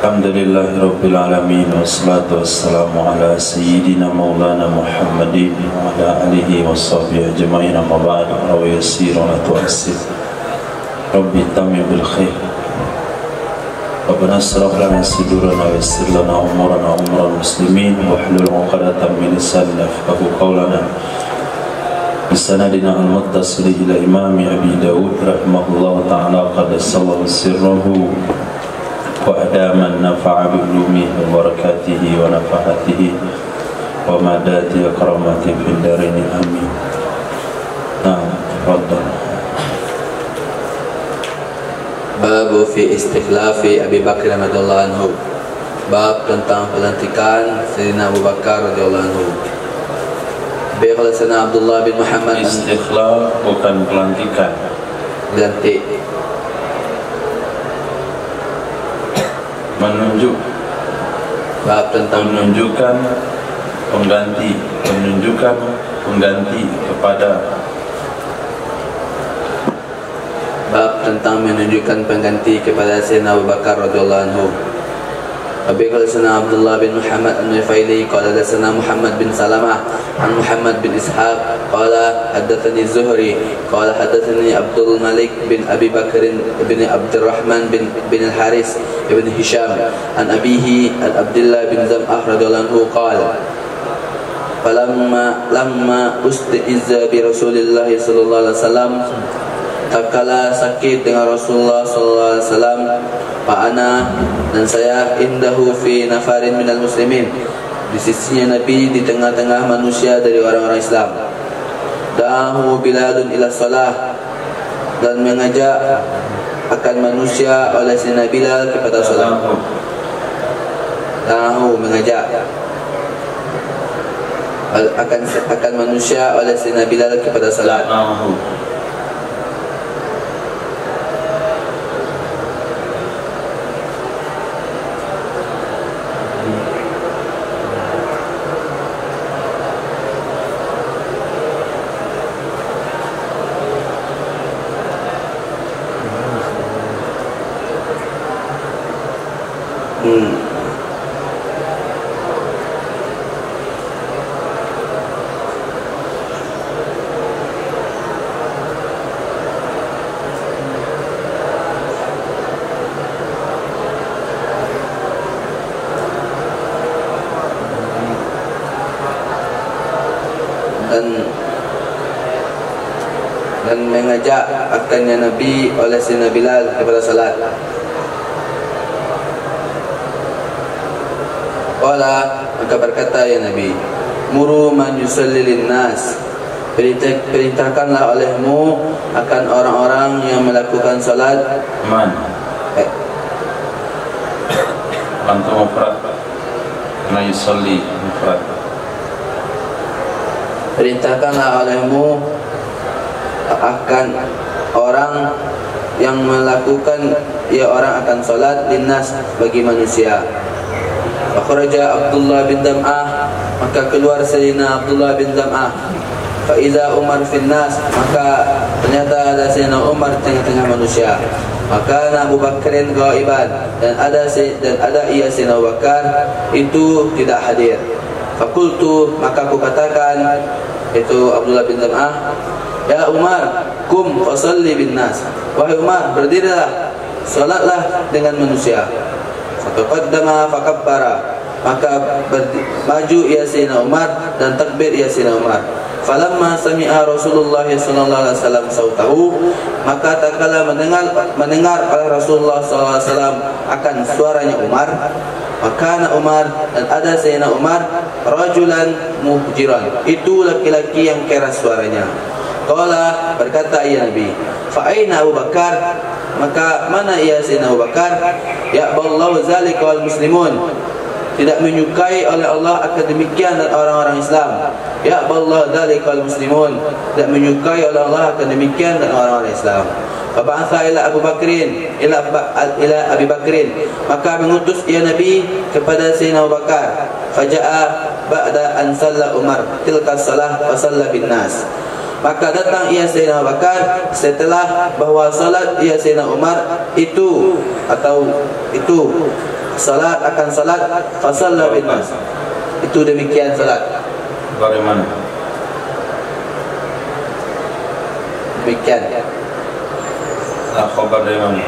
Alhamdulillahi Rabbil Alamin. Wassalatu wassalamu ala Sayyidina Maulana Muhammadin wa ala alihi wa sahbihi ajma'in. Amma ba'du. Rabbi yassir wa la tu'assir. Rabbi tamim bil khair. Rabbana asraf lana sudurana wa yassir lana umurana umural muslimin wa hlul 'uqdatam min lisanina yafqahu qawlana. Bisanadina al-muttasil ila Imam Abi Dawud rahimahullah ta'ala qad sallallahu sirruhu wa adaman nafa'a bi ulumihi wa barakatihi wa nafahatihi wa madati akramati fid darini amin. Tafadhal. Babu fi istikhlafi Abi Bakar radhiyallahu anhu. Bab tentang pelantikan Sayyidina Abu Bakar radhiyallahu anhu. Biqala sana Abdullah bin Muhammad. Istikhlaf bukan pelantikan, Lantik. menunjuk. Bab tentang menunjukkan pengganti, menunjukkan pengganti kepada. Bab tentang menunjukkan pengganti kepada Sayyidina Abu Bakar radhiyallahu anhu. Abi qala sana Abdullah bin Muhammad an-Nufaili qala sana Muhammad bin Salamah an Muhammad bin Ishaq qala haddatsani Zuhri qala haddatsani Abdul Malik bin Abi Bakr bin Abdurrahman bin Al-Haris ibn Hisham an abihi an Abdullah bin Zam'ah radhiyallahu anhu qala lamma usti'izza bi Rasulillah sallallahu alaihi wasallam, tatkala sakit dengan Rasulullah sallallahu alaihi wasallam, fa'ana, dan saya, indahu fi nafarin minal muslimin, di sisinya Nabi di tengah-tengah manusia dari orang-orang Islam. Da'ahu Bilalun ila salah, dan mengajak akan manusia oleh Sayyidina Bilal kepada salat. Da'ahu, mengajak akan manusia oleh Sayyidina Bilal kepada salat. Dan mengajak akannya Nabi oleh Sayyidina Bilal kepada salat. Qala, maka berkata ya Nabi, muru man yusalli lin-nas, perintahkanlah olehmu akan orang-orang yang melakukan salat. Man antum mufrad, na yusalli mufrad. Perintahkanlah olehmu akan orang yang melakukan, ya orang akan salat, linnas, bagi manusia. Akhraja Abdullah bin Zam'ah, maka keluar Sayyidina Abdullah bin Zam'ah. Fa iza Umar fil nas, maka ternyata ada Sayyidina Umar tengah-tengah manusia. Maka Abu Bakrin ghaiban, dan ada ia Sayyidina Abu Bakar itu tidak hadir. Fakultu, maka aku katakan, itu Abdullah bin Zam'ah, ya Umar, kum fasalli bin nas, wahai Umar, berdirilah, salatlah dengan manusia. Fataqaddama fakabbara, maka maju ia Sayyidina Umar dan takbir ia Sayyidina Umar. Falamma sami'a Rasulullah sallallahu alaihi wasallam sautahu, maka tatkala mendengar oleh Rasulullah sallallahu alaihi wasallam akan suaranya Umar, maka Umar, dan ada Sayyidina Umar, rajulan muhjiran, itu laki-laki yang keras suaranya. Qala, berkata ia Nabi, fa aina Abu Bakar, maka mana ia Sayyidina Abu Bakar? Ya ballahu zalika wal muslimun, tidak menyukai oleh Allah akan demikian dan orang-orang Islam. Ya ballahu zalika wal muslimun, tidak menyukai oleh Allah akan demikian dan orang-orang Islam. Fab'atha ila Abu Bakrin ila Abi Bakrin, maka mengutus ia Nabi kepada Sayyidina Abu Bakar. Faja'a ba'da an salla Umar tilka salah wa salla bin nas, maka datang ia Sayyidina Abu Bakar setelah bahwa salat ia Sayyidina Umar itu salat akan salat fasalla bin nas. Itu demikian salat. Bagaimana? Demikian. Khabar dari mana?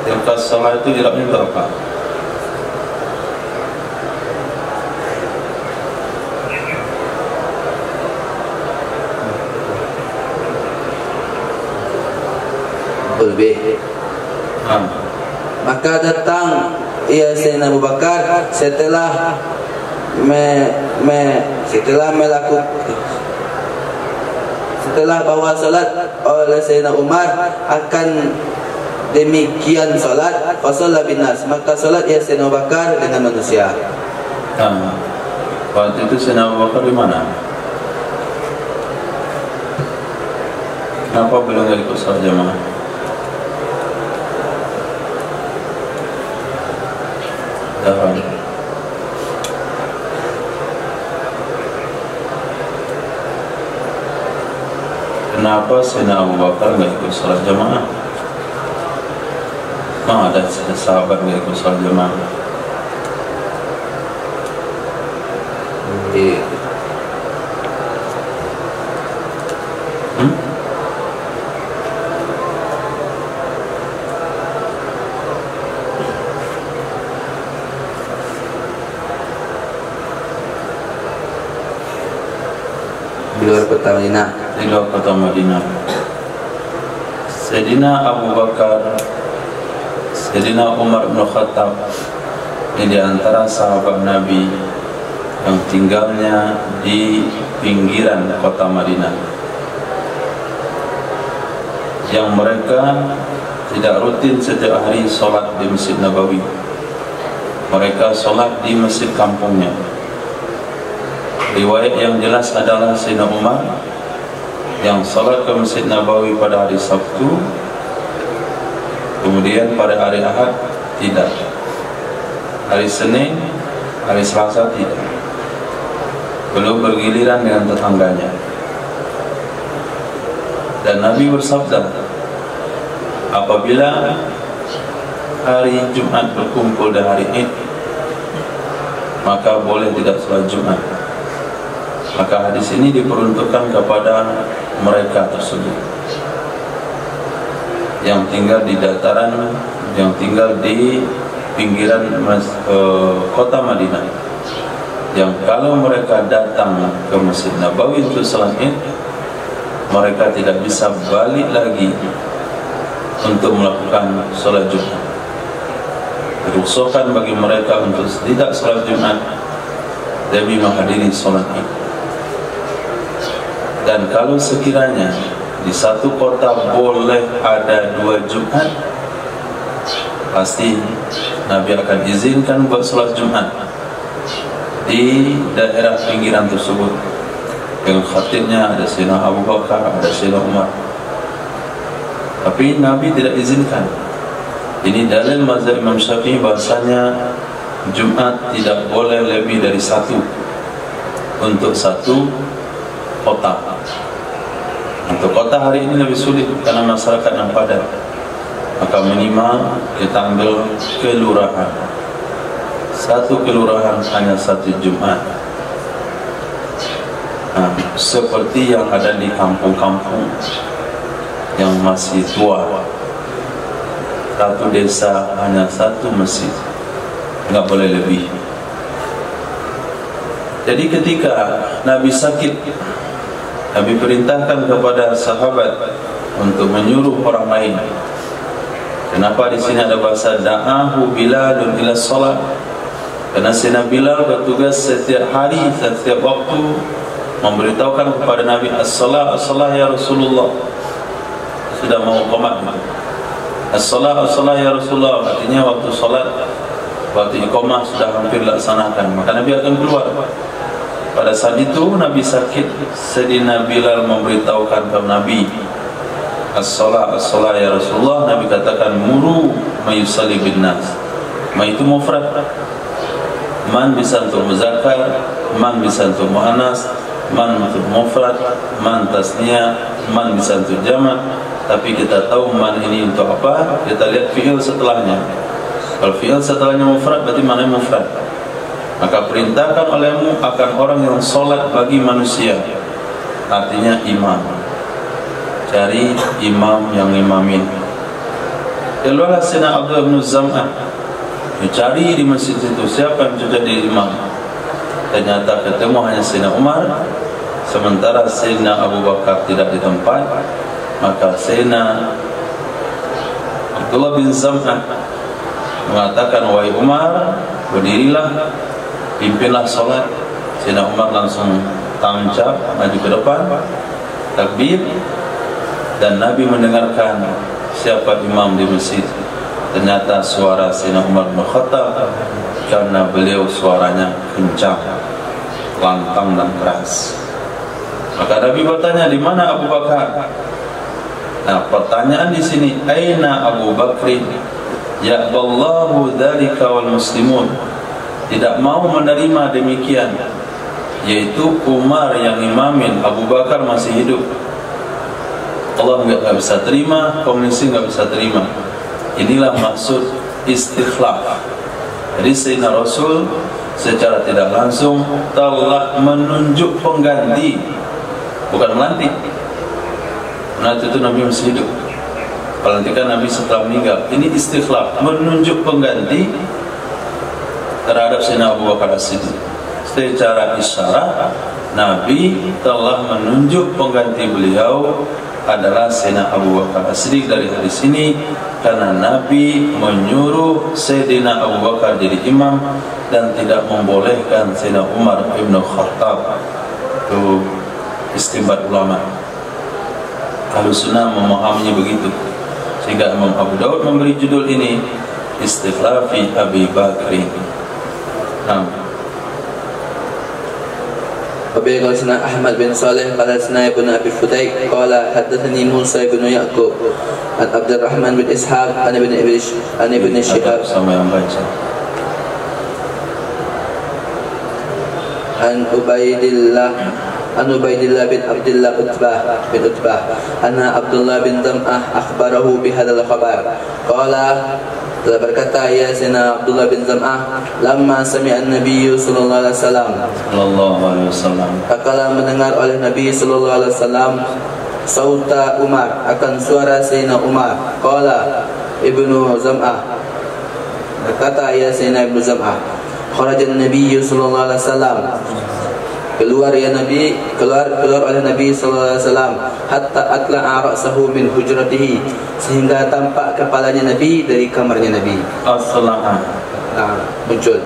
Tilka salat itu irabnya untuk apa? Lebih. Maka datang Sayyidina Abu Bakar setelah bawa salat oleh Sayyidina Umar akan demikian salat fasalla bin nas, maka salat Sayyidina Abu Bakar dengan manusia. Waktu itu Sayyidina Abu Bakar di mana? Kenapa beliau enggak ikut salat jamaah? Kenapa Sayyidina Abu Bakar enggak ikut salat jamaah? Memang ada sahabat enggak ikut salat jamaah? Di luar kota Madinah. Di luar kota Madinah. Sayyidina Abu Bakar, Sayyidina Umar bin Khattab, ini di antara sahabat Nabi yang tinggalnya di pinggiran kota Madinah, yang mereka tidak rutin setiap hari sholat di Masjid Nabawi. Mereka sholat di masjid kampungnya. Riwayat yang jelas adalah Sayyidina Umar yang salat ke Masjid Nabawi pada hari Sabtu, kemudian pada hari Ahad tidak, hari Senin, hari Selasa tidak. Belum bergiliran dengan tetangganya. Dan Nabi bersabda, apabila hari Jumat berkumpul dan hari Id, maka boleh tidak salat Jumat. Maka hadis ini diperuntukkan kepada mereka tersebut yang tinggal di dataran, yang tinggal di pinggiran kota Madinah, yang kalau mereka datang ke Masjid Nabawi untuk salat Id, mereka tidak bisa balik lagi untuk melakukan salat Jumat. Dirukhsahkan bagi mereka untuk tidak salat Jumat demi menghadiri salat Id. Dan kalau sekiranya di satu kota boleh ada 2 Jumat, pasti Nabi akan izinkan buat salat Jumat di daerah pinggiran tersebut. Dengan khatibnya ada Sayyidina Abu Bakar, ada Sayyidina Umar. Tapi Nabi tidak izinkan. Ini dalil mazhab Imam Syafi'i bahasanya Jumat tidak boleh lebih dari 1 untuk satu kota. Untuk kota hari ini lebih sulit karena masyarakat yang padat. Maka minimal kita ambil kelurahan. Satu kelurahan hanya 1 Jumat. Seperti yang ada di kampung-kampung yang masih tua. Satu desa hanya 1 masjid, enggak boleh lebih. Jadi ketika Nabi sakit, Nabi perintahkan kepada sahabat untuk menyuruh orang lain. Kenapa di sini ada bahasa da'ahu Bilalun ila salat? Karena Sayyidina Bilal bertugas setiap hari, setiap waktu memberitahukan kepada Nabi, as-salat, as-salat ya Rasulullah. Sudah mau qomat. As-salat, as-salat ya Rasulullah, artinya waktu salat, waktu iqamah sudah hampir dilaksanakan, maka Nabi akan keluar. Pada saat itu Nabi sakit, Sayyidina Bilal memberitahukan kepada Nabi, as-salat, as-salat ya Rasulullah. Nabi katakan, muru mayusalli bin nas. Ma itu mufrad. Man bisa untuk muzakkar, man bisa untuk muannas, Man untuk mufrad, man tasniah, man bisa untuk jamak. Tapi kita tahu man ini untuk apa? Kita lihat fi'il setelahnya. Kalau fi'il setelahnya mufrad, berarti mana mufrad. Maka perintahkan olehmu akan orang yang solat bagi manusia. Artinya imam. Cari imam yang imamin. Keluarlah Sayyidina Abdullah bin Zam'ah, cari di masjid itu siapa yang cocok jadi imam. Ternyata ketemu hanya Sayyidina Umar, sementara Sayyidina Abu Bakar tidak di tempat. Maka Sayyidina Abdullah bin Zam'ah mengatakan, wahai Umar, berdirilah, pimpinlah solat. Sayyidina Umar langsung tancap maju ke depan, takbir, dan Nabi mendengarkan siapa imam di masjid. Ternyata suara Sayyidina Umar bin Khattab, karena beliau suaranya kencang, lantang dan keras. Maka Nabi bertanya, di mana Abu Bakar? Nah, pertanyaan di sini, aina Abu Bakrin? Ya'ballahu dzalika wal muslimun. Tidak mau menerima demikian, yaitu Umar yang imamin, Abu Bakar masih hidup. Allah enggak bisa terima, kaum muslimin enggak bisa terima. Inilah maksud istikhlaf. Jadi Sayyidina Rasul secara tidak langsung telah menunjuk pengganti, bukan melantik. Nah, itu Nabi masih hidup. Pelantikan Nabi setelah meninggal. Ini istikhlaf, menunjuk pengganti terhadap Sayyidina Abu Bakar As-Siddiq. Secara isyarat Nabi telah menunjuk pengganti beliau adalah Sayyidina Abu Bakar As-Siddiq. Dari hadis ini, karena Nabi menyuruh Sayyidina Abu Bakar jadi imam dan tidak membolehkan Sayyidina Umar bin Khattab. Itu istinbat ulama. Ahlussunnah memahaminya begitu, sehingga Imam Abu Daud memberi judul ini Istikhlafi Abi Bakri. Wabihi qala sana Ahmad bin Saleh qala sana ibn Abi Fudayk qala hadatsani Musa bin Yaqub an Abdurrahman bin Ishaq an ibn Shihab sama yang baca an Ubaidillah bin Abdullah bin Utbah anna Abdullah bin Zam'ah akhbarahu bihadzal khabar. Qala, telah berkata ya Sayyidina Abdullah bin Zam'ah, lamma sami'a an-nabiy sallallahu alaihi wasallam, takala mendengar oleh Nabi sallallahu alaihi wasallam sauta Umar, akan suara Sayyidina Umar. Qala Ibnu Zam'ah, berkata ya Sayyidina Ibnu Zam'ah, kharajan Nabi sallallahu alaihi wasallam, keluar ya Nabi, keluar oleh Nabi sallallahu alaihi wasallam, hatta atla'a ra'sahu min hujratihi, sehingga tampak kepalanya Nabi dari kamarnya Nabi. As-sala'a. Nah, muncul.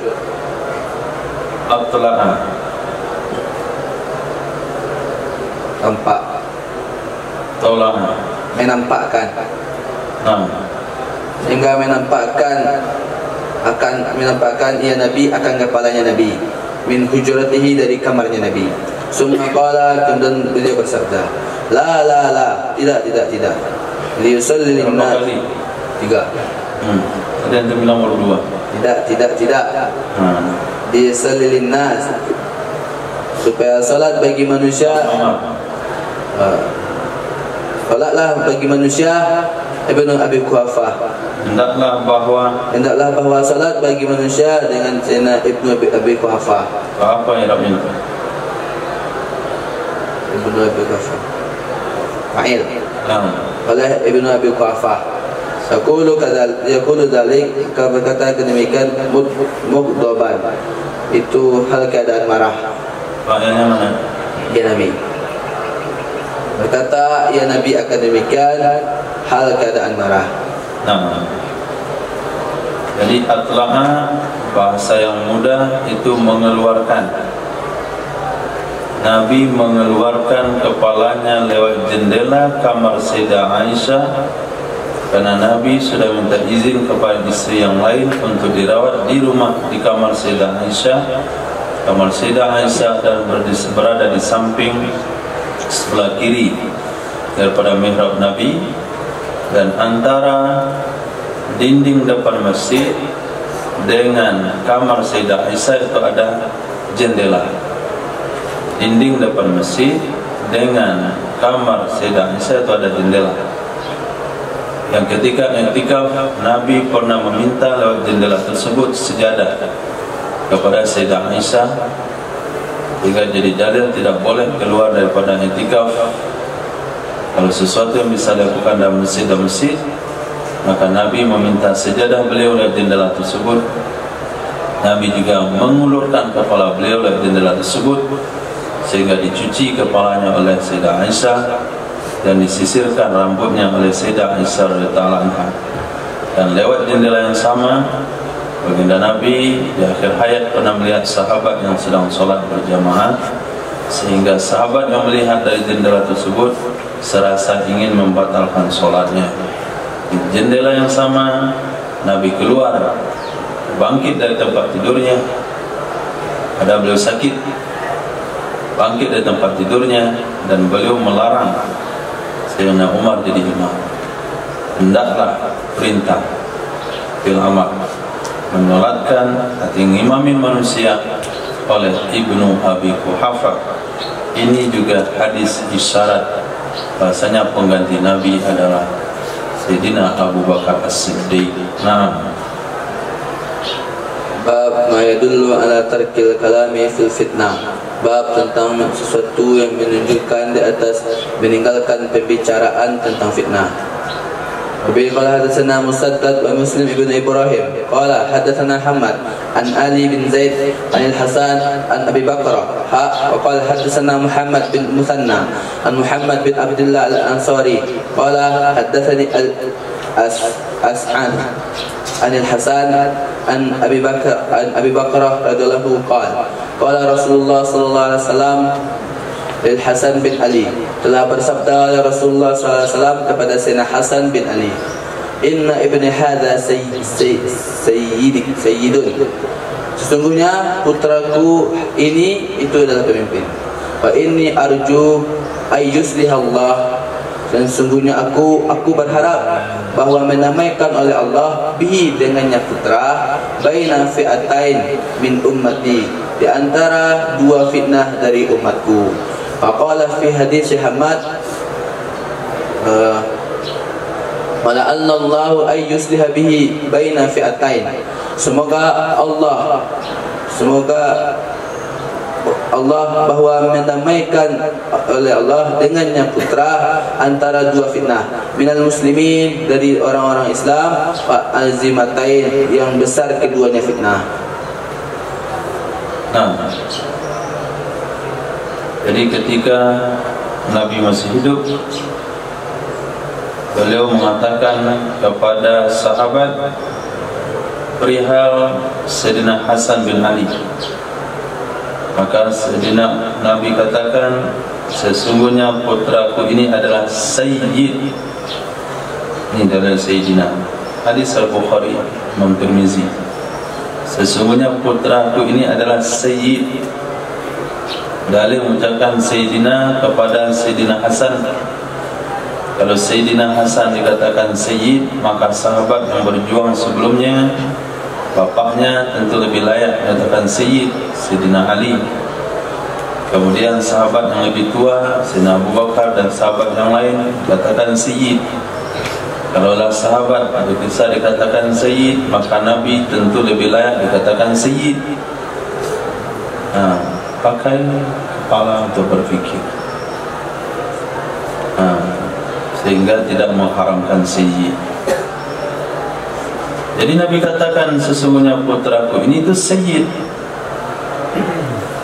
Atla'a. Tampak. Tola'a. Menampakkan. Nah. Sehingga menampakkan ya Nabi akan kepalanya Nabi. Min hujratihi, dari kamarnya Nabi. Summa qala, kemudian beliau bersabda, la, tidak. Liyusalli lin-nas. 3. Ada yang bilang nomor 2. Tidak. Liyusalli lin-nas, supaya salat bagi manusia. Salatlah bagi manusia. Ibnu Abi Quhafah, hendaklah bahwa salat bagi manusia dengan Sayyidina Ibnu Abi Quhafah. Apa yang Rabbil? Ibnu Abi Quhafah. Fa'il. Oleh Ibnu Abi Quhafah. Yaqulu dzalik, berkata demikian mughdaban. Itu hal keadaan marah. Fa'ilnya mana? Ya Nabi. Berkata ya Nabi akan demikian hal keadaan marah. Nah, jadi atla'a, bahasa yang mudah itu mengeluarkan. Nabi mengeluarkan kepalanya lewat jendela kamar Sayyidah Aisyah, karena Nabi sudah minta izin kepada istri yang lain untuk dirawat di rumah di kamar Sayyidah Aisyah. Kamar Sayyidah Aisyah dan berada di samping sebelah kiri daripada mihrab Nabi, dan antara dinding depan masjid dengan kamar Sayyidah Aisyah itu ada jendela. dinding depan masjid dengan kamar Sayyidah Aisyah itu ada jendela. Yang ketika i'tikaf, Nabi pernah meminta lewat jendela tersebut sejadah kepada Sayyidah Aisyah, sehingga jadi dalil tidak boleh keluar daripada i'tikaf. Kalau sesuatu yang bisa dilakukan dalam masjid, maka Nabi meminta sejadah beliau lewat jendela tersebut. Nabi juga mengulurkan kepala beliau lewat jendela tersebut, sehingga dicuci kepalanya oleh Sayyidah Aisyah dan disisirkan rambutnya oleh Sayyidah Aisyah radhiyallahu anha. Dan lewat jendela yang sama, baginda Nabi di akhir hayat pernah melihat sahabat yang sedang sholat berjamaah, sehingga sahabat yang melihat dari jendela tersebut serasa ingin membatalkan sholatnya. Di jendela yang sama, Nabi keluar, bangkit dari tempat tidurnya. Ada beliau sakit, bangkit dari tempat tidurnya, dan beliau melarang Sayyidina Umar jadi imam. Hendaklah perintah fil amar, menyolatkan atau ngimamin manusia oleh Ibnu Abi Quhafah. Ini juga hadis isyarat bahasanya pengganti Nabi adalah Sayyidina Abu Bakar As-Siddiq. Nah, bab ma yadullu ala tarkil kalami fil fitnah. Bab tentang sesuatu yang menunjukkan di atas meninggalkan pembicaraan tentang fitnah. Abi qala hadatsana Musaddad wa Muslim ibn Ibrahim qala hadatsana Hamad an Ali bin Zaid an Al-Hasan an Abi Bakrah wa qala hadatsana Muhammad bin Musanna an Muhammad bin Abdullah Al-Ansari qala hadatsani As'an an Al-Hasan an Abi Bakrah radhiyallahu qala qala Rasulullah sallallahu alaihi wasallam Al-Hasan bin Ali, telah bersabda oleh Rasulullah SAW kepada Sayyidina Hasan bin Ali, inna ibni hadha sayyidun, sesungguhnya putraku ini itu adalah pemimpin. Wa inni arju ayyuslihallah, dan sesungguhnya aku berharap bahwa menamaikan oleh Allah bihi dengannya putra baina fi'atain min ummati, di antara dua fitnah dari umatku. Faqala fi hadits Hamad wala'anna Allahu ay yusliha bihi baina fi'atain, semoga Allah bahwa mendamaikan oleh Allah dengannya putra antara dua fitnah minal muslimin, dari orang-orang Islam, wa azimatain, yang besar keduanya fitnah. Nah, jadi ketika Nabi masih hidup, beliau mengatakan kepada sahabat perihal Sayyidina Hasan bin Ali. Maka Sayyidina Nabi katakan, sesungguhnya putraku ini adalah Sayyid. Ini adalah Sayyidina. Hadis Al-Bukhari, Imam Tirmizi. Sesungguhnya putraku ini adalah Sayyid. Dalil mengucapkan Sayyidina kepada Sayyidina Hasan. Kalau Sayyidina Hasan dikatakan Sayyid, maka sahabat yang berjuang sebelumnya, bapaknya tentu lebih layak dikatakan Sayyid, Sayyidina Ali. Kemudian sahabat yang lebih tua, Sayyidina Abu Bakar dan sahabat yang lain dikatakan Sayyid. Kalaulah sahabat bisa dikatakan Sayyid, maka Nabi tentu lebih layak dikatakan Sayyid. Pakai kepala untuk berfikir, sehingga tidak mengharamkan Sayyid. Jadi Nabi katakan, sesungguhnya putraku ini itu Sayyid.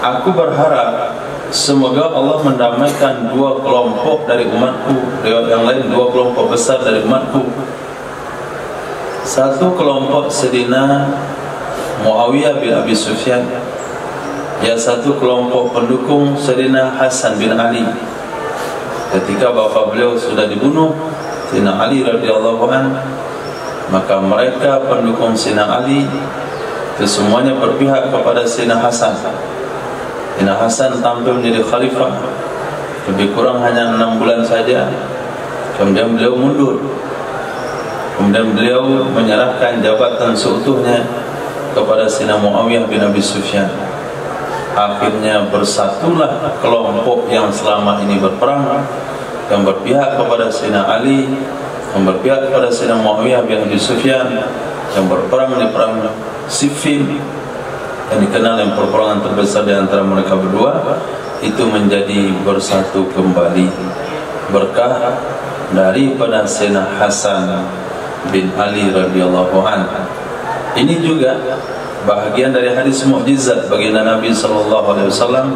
Aku berharap semoga Allah mendamaikan dua kelompok dari umatku. Lewat yang lain, dua kelompok besar dari umatku. Satu kelompok Sayyidina Muawiyah bin Abi Sufyan, ya satu kelompok pendukung Sayyidina Hasan bin Ali. Ketika bapa beliau sudah dibunuh, Sayyidina Ali radhiyallahu anhu, maka mereka pendukung Sayyidina Ali itu semuanya berpihak kepada Sayyidina Hasan. Sayyidina Hasan tampil menjadi khalifah lebih kurang hanya 6 bulan saja. Kemudian beliau mundur. Kemudian beliau menyerahkan jabatan seutuhnya kepada Sayyidina Muawiyah bin Abi Sufyan. Akhirnya bersatulah kelompok yang selama ini berperang, yang berpihak kepada Sayyidina Ali, yang berpihak kepada Sayyidina Muawiyah bin Abi Sufyan, yang berperang di perang Siffin, yang dikenal yang perperangan terbesar di antara mereka berdua, itu menjadi bersatu kembali berkah daripada Sayyidina Hasan bin Ali radhiyallahu anhu. Ini juga bahagian dari hadis mukjizat baginda Nabi sallallahu alaihi wasallam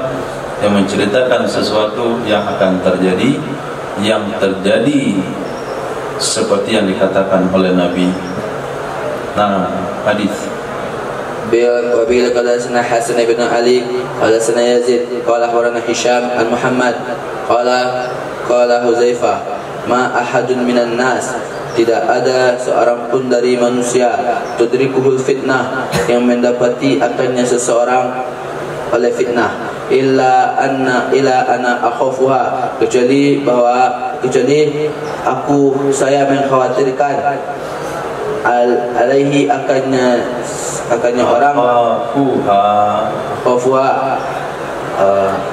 yang menceritakan sesuatu yang akan terjadi, yang terjadi seperti yang dikatakan oleh Nabi. Nah, hadis وبه قال حدثنا حسن بن علي قال حدثنا يزيد قال أخبرنا هشام عن محمد قال حذيفة ما أحد من الناس, tidak ada seorang pun dari manusia, tudrikuhul fitnah, yang mendapati akannya seseorang oleh fitnah, illa ana akhafuha, kecuali saya mengkhawatirkan alaihi akannya orang,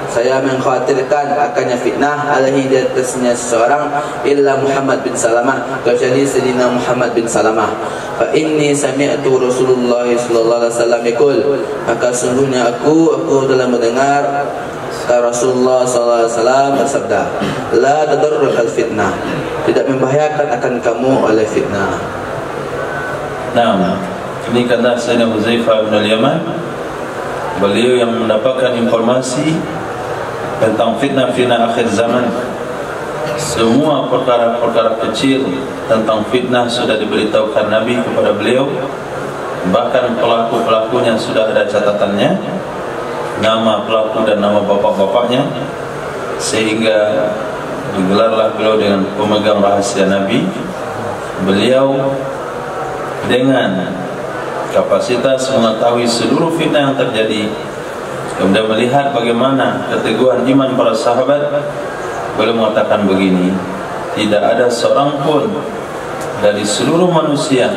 saya mengkhawatirkan akannya fitnah alaihi di atasnya seseorang, illa Muhammad bin Salamah, kecuali Sayyidina Muhammad bin Salamah. Fa inni sami'tu Rasulullah sallallahu alaihi wasallam yaqul, maka sungguhnya aku telah mendengar Rasulullah sallallahu alaihi wasallam bersabda, la tadarrukal fitnah, tidak membahayakan akan kamu oleh fitnah. Nah, ini kata Sayyidina Huzaifah bin al-Yaman, beliau yang mendapatkan informasi tentang fitnah-fitnah akhir zaman. Semua perkara-perkara kecil tentang fitnah sudah diberitahukan Nabi kepada beliau. Bahkan pelaku-pelakunya sudah ada catatannya, nama pelaku dan nama bapak-bapaknya, sehingga digelarlah beliau dengan pemegang rahasia Nabi. Beliau dengan kapasitas mengetahui seluruh fitnah yang terjadi, kemudian melihat bagaimana keteguhan iman para sahabat, beliau mengatakan begini, tidak ada seorang pun dari seluruh manusia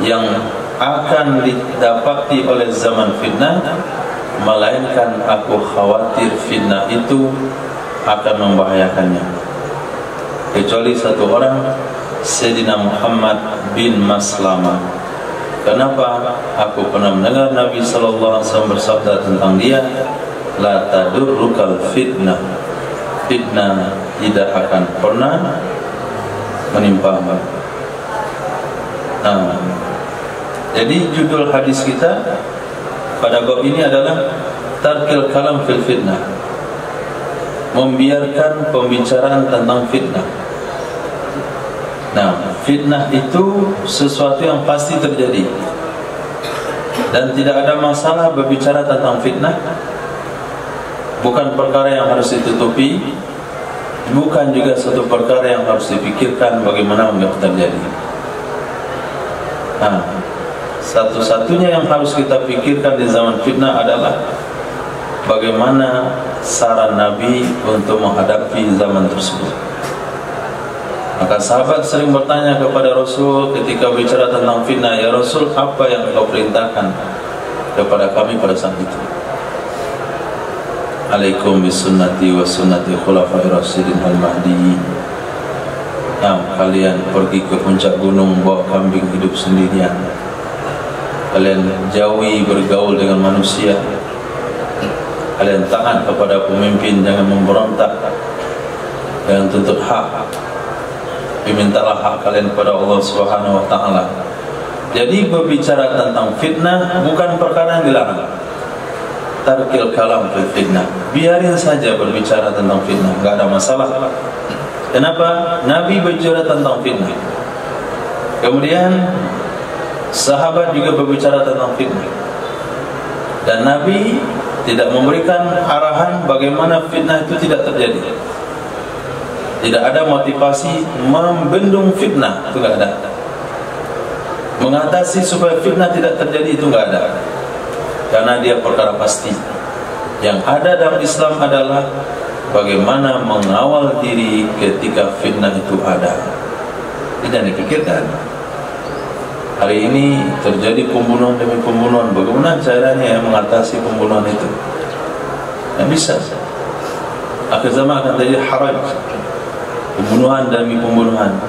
yang akan didapati oleh zaman fitnah, melainkan aku khawatir fitnah itu akan membahayakannya, kecuali satu orang, Sayyidina Muhammad bin Maslamah. Kenapa? Aku pernah mendengar Nabi sallallahu alaihi wasallam bersabda tentang dia, la tadurrukal fitnah, fitnah tidak akan pernah menimpamu. Nah, jadi judul hadis kita pada bab ini adalah tarkil kalam fil fitnah, membiarkan pembicaraan tentang fitnah. Nah, fitnah itu sesuatu yang pasti terjadi, dan tidak ada masalah berbicara tentang fitnah. Bukan perkara yang harus ditutupi, bukan juga satu perkara yang harus dipikirkan bagaimana untuk terjadi. Nah, satu-satunya yang harus kita pikirkan di zaman fitnah adalah bagaimana saran Nabi untuk menghadapi zaman tersebut. Maka sahabat sering bertanya kepada Rasul ketika bicara tentang fitnah, ya Rasul, apa yang engkau perintahkan kepada kami pada saat itu? Alaikum bisunnati wa sunnati khulafai rasyidin al-mahdi. Nah, kalian pergi ke puncak gunung bawa kambing hidup sendirian. Kalian jauhi bergaul dengan manusia. Kalian taat kepada pemimpin, jangan memberontak, jangan tuntut hak. Dimintalah hak kalian kepada Allah Subhanahu wa taala. Jadi berbicara tentang fitnah bukan perkara yang dilarang. Tarkil kalam fil fitnah, biarin saja berbicara tentang fitnah, enggak ada masalah. Kenapa? Nabi berbicara tentang fitnah, kemudian sahabat juga berbicara tentang fitnah, dan Nabi tidak memberikan arahan bagaimana fitnah itu tidak terjadi. Tidak ada motivasi membendung fitnah, itu enggak ada. Mengatasi supaya fitnah tidak terjadi, itu enggak ada. Karena dia perkara pasti. Yang ada dalam Islam adalah bagaimana mengawal diri ketika fitnah itu ada. Tidak dipikirkan. Hari ini terjadi pembunuhan demi pembunuhan, bagaimana caranya mengatasi pembunuhan itu? Tidak bisa. Akhir zaman akan terjadi haraj, pembunuhan demi pembunuhan.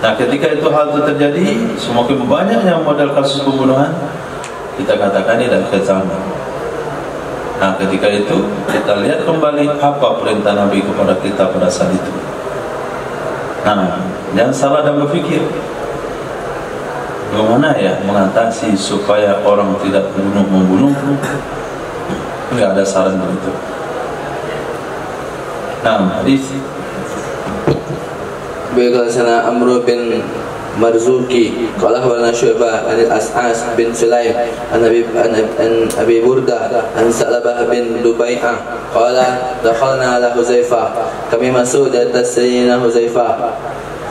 Nah, ketika itu hal itu terjadi, semakin banyaknya model kasus pembunuhan, kita katakan ini adalah akhir zaman. Nah, ketika itu kita lihat kembali apa perintah Nabi kepada kita pada saat itu. Nah, jangan salah dalam berfikir. Bagaimana ya mengatasi supaya orang tidak membunuh? Enggak ada saran begitu. Nah, hadis Berkata Amr bin Marzuki qala wa Syu'bah an al-As'as bin Sulaim an Abi Burda an Sa'labah bin Dubai'ah qala dakhalna ala Huzaifah, kami masuk di atas Sayyidina Huzaifah.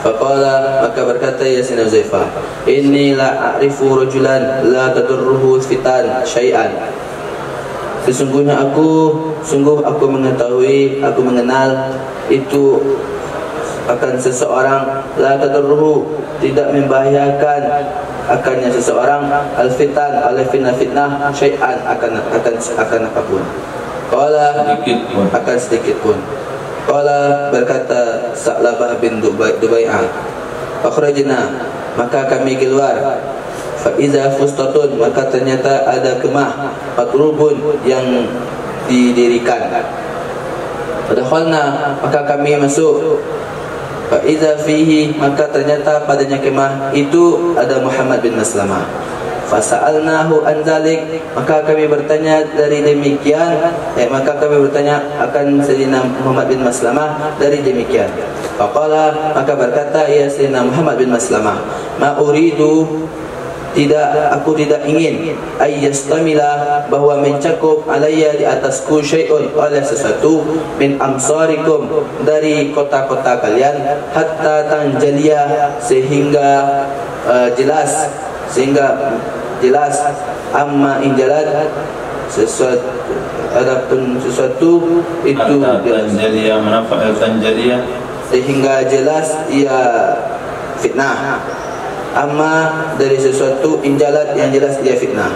Faqala, maka berkata ya Sayyidina Huzaifah, inni la a'rifu rajulan la tadurruhu fitan syai'an. Sungguh aku mengetahui, aku mengenal itu akan seseorang la tadurruhu, tidak membahayakan akannya seseorang al-fitan, oleh fitnah syai'an, akan apapun. Qala, akan sedikit pun. Qala, berkata Sa'labah bin Dubai'ah, akhrajna, maka kami keluar. Fa iza fustatun, maka ternyata ada kemah matrubun yang didirikan. Padakhalna, maka kami masuk. Fa iza fihi, maka ternyata padanya kemah itu ada Muhammad bin Maslamah. Fa sa'alnahu an dzalik, maka kami bertanya dari demikian, maka kami bertanya akan Sayyidina Muhammad bin Maslamah dari demikian. Faqala, maka berkata ya Sayyidina Muhammad bin Maslamah, ma uridu, aku tidak ingin ayyastamila, bahwa mencakup alayya di atasku syai'un, oleh sesuatu min amsarikum, dari kota-kota kalian, hatta tanjaliya, sehingga jelas amma injalat, sesuatu adapun sesuatu itu tanjaliya, manfaat tanjaliya, sehingga jelas ia fitnah. Amma, dari sesuatu injalat, yang jelas dia fitnah.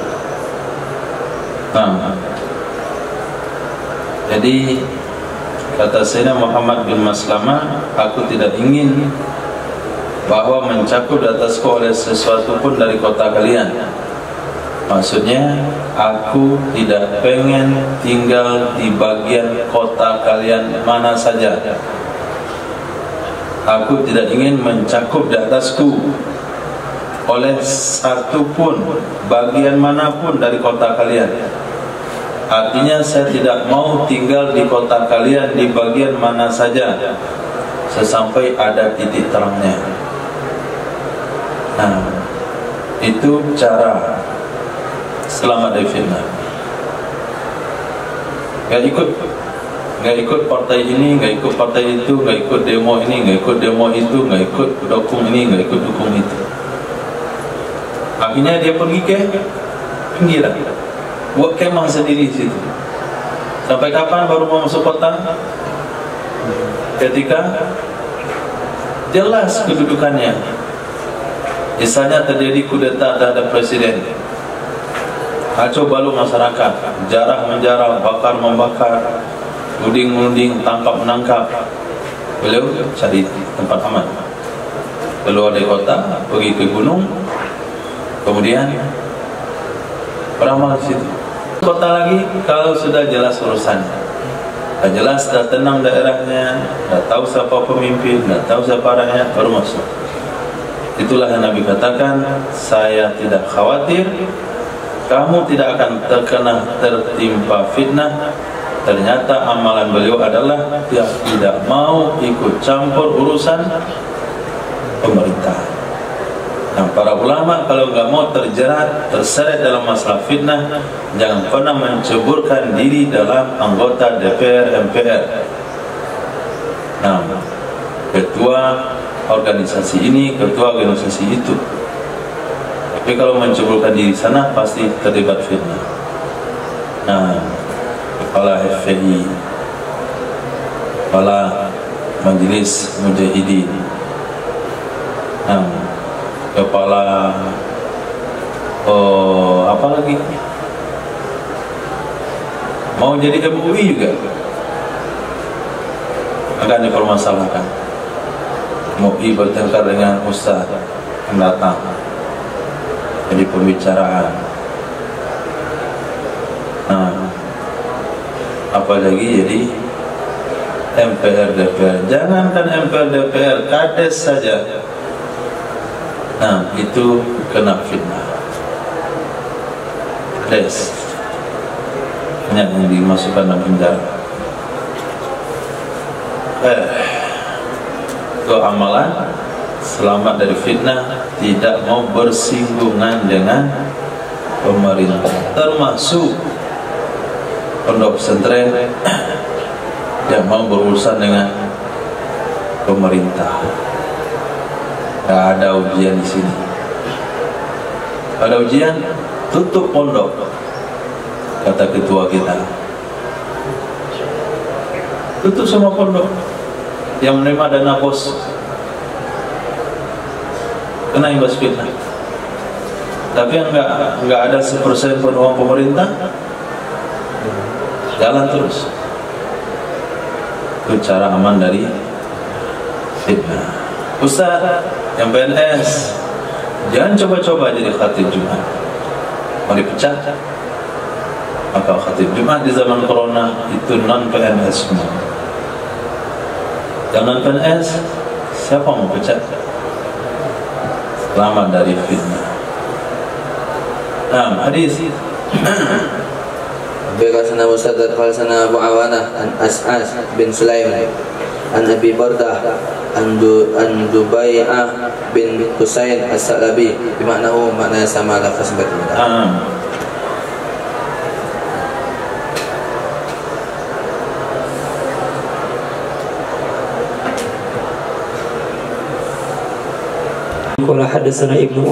Nah, jadi kata Sayyidina Muhammad bin Maslamah, aku tidak ingin bahwa mencakup di atasku oleh sesuatu pun dari kota kalian. Maksudnya, aku tidak pengen tinggal di bagian kota kalian mana saja. Aku tidak ingin mencakup di atasku oleh satu pun, bagian manapun dari kota kalian. Artinya saya tidak mau tinggal di kota kalian di bagian mana saja sesampai ada titik terangnya. Nah, itu cara selamat dari fitnah. Gak ikut partai ini, gak ikut partai itu, gak ikut demo ini, gak ikut demo itu, gak ikut dukung ini, gak ikut dukung itu. Akhirnya dia pergi ke pinggiran, buat kemah sendiri di situ. Sampai kapan baru mau masuk kota? Ketika jelas kedudukannya. Misalnya terjadi kudeta terhadap presiden, kacau balau masyarakat, jarah menjarah, bakar membakar, uding menuding, tangkap menangkap. Beliau cari tempat aman, keluar dari kota, pergi ke gunung, kemudian beramal di situ. Kota lagi kalau sudah jelas urusan, dah jelas, dah tenang daerahnya, dah tahu siapa pemimpin, dah tahu siapa rakyat, baru masuk. Itulah yang Nabi katakan, saya tidak khawatir kamu tidak akan tertimpa fitnah. Ternyata amalan beliau adalah dia tidak mau ikut campur urusan pemerintah. Nah, para ulama kalau nggak mau terseret dalam masalah fitnah, jangan pernah menceburkan diri dalam anggota DPR, MPR. Nah, ketua organisasi ini, ketua organisasi itu. Tapi kalau menceburkan diri sana pasti terlibat fitnah. Nah, kepala FPI, kepala Majelis Mujahidin, nah, kepala apa lagi? mau jadi MUI juga akan dipermasalahkan. MUI bertengkar dengan ustaz yang datang jadi pembicaraan. Apalagi jadi MPR DPR. Jangankan MPR DPR, kades saja. Itu kena fitnah. Kades banyak yang dimasukkan dalam penjara. Itu amalan selamat dari fitnah, tidak mau bersinggungan dengan pemerintah, termasuk pondok pesantren yang mau berurusan dengan pemerintah. Tidak ada ujian di sini. Ada ujian, tutup pondok, kata ketua kita. Tutup semua pondok yang menerima dana bos, kena imbas fitnah. Tapi yang enggak ada 1% pun uang pemerintah, jalan terus. Itu cara aman dari fitnah. Ustaz yang PNS, jangan coba-coba jadi khatib Jumat, mau dipecat. Maka khatib Jumat di zaman corona itu non PNS semua. Jangan PNS, siapa mau pecat? Selamat dari fitnah. Hadis Berkasana Musaddad Khalsana Abu Awanah an As'as bin Sulaim an Abi Bardah an Dubai'ah bin Husain As-Salabi, bimaknahu maknanya sama, lafaz berbeda. Qala hadatsana Ibnu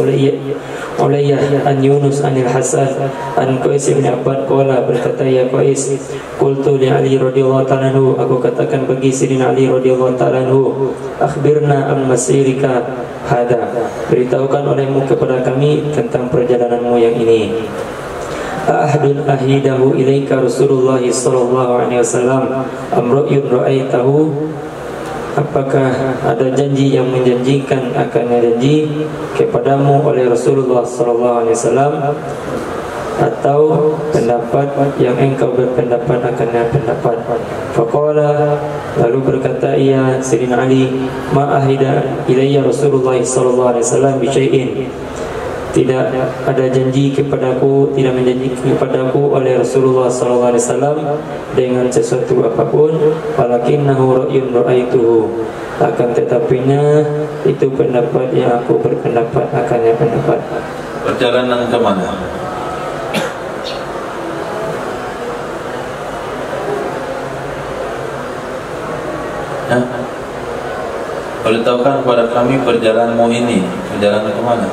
Ulayyah an Yunus anil Hasan an Qais bin Abbad qala, berkata ya Qais, qultu li Ali radhiyallahu ta'ala anhu, aku katakan bagi Sayyidina Ali radhiyallahu ta'ala anhu, akhbirna an masirika hada, beritahukan olehmu kepada kami tentang perjalananmu yang ini. Ahadun ahidahu ilaika Rasulullah sallallahu alaihi wasallam amra'yun ra'aitahu, apakah ada janji yang menjanjikan akannya janji kepadamu oleh Rasulullah sallallahu alaihi wasallam, atau pendapat yang engkau berpendapat akannya pendapat. Faqala, lalu berkata ia Sayyidina Ali, ma ahida ilayya Rasulullah sallallahu alaihi wasallam bi syai'in, tidak ada janji kepadaku, tidak menjanjikan kepadaku oleh Rasulullah sallallahu alaihi wasallam dengan sesuatu apapun. Walakinnahu ra'yun ra'aituhu, akan tetapinya itu pendapat yang aku berpendapat akannya pendapat. Perjalanan ke mana? Beritahukan kepada kami perjalananmu ini, perjalanan ke mana?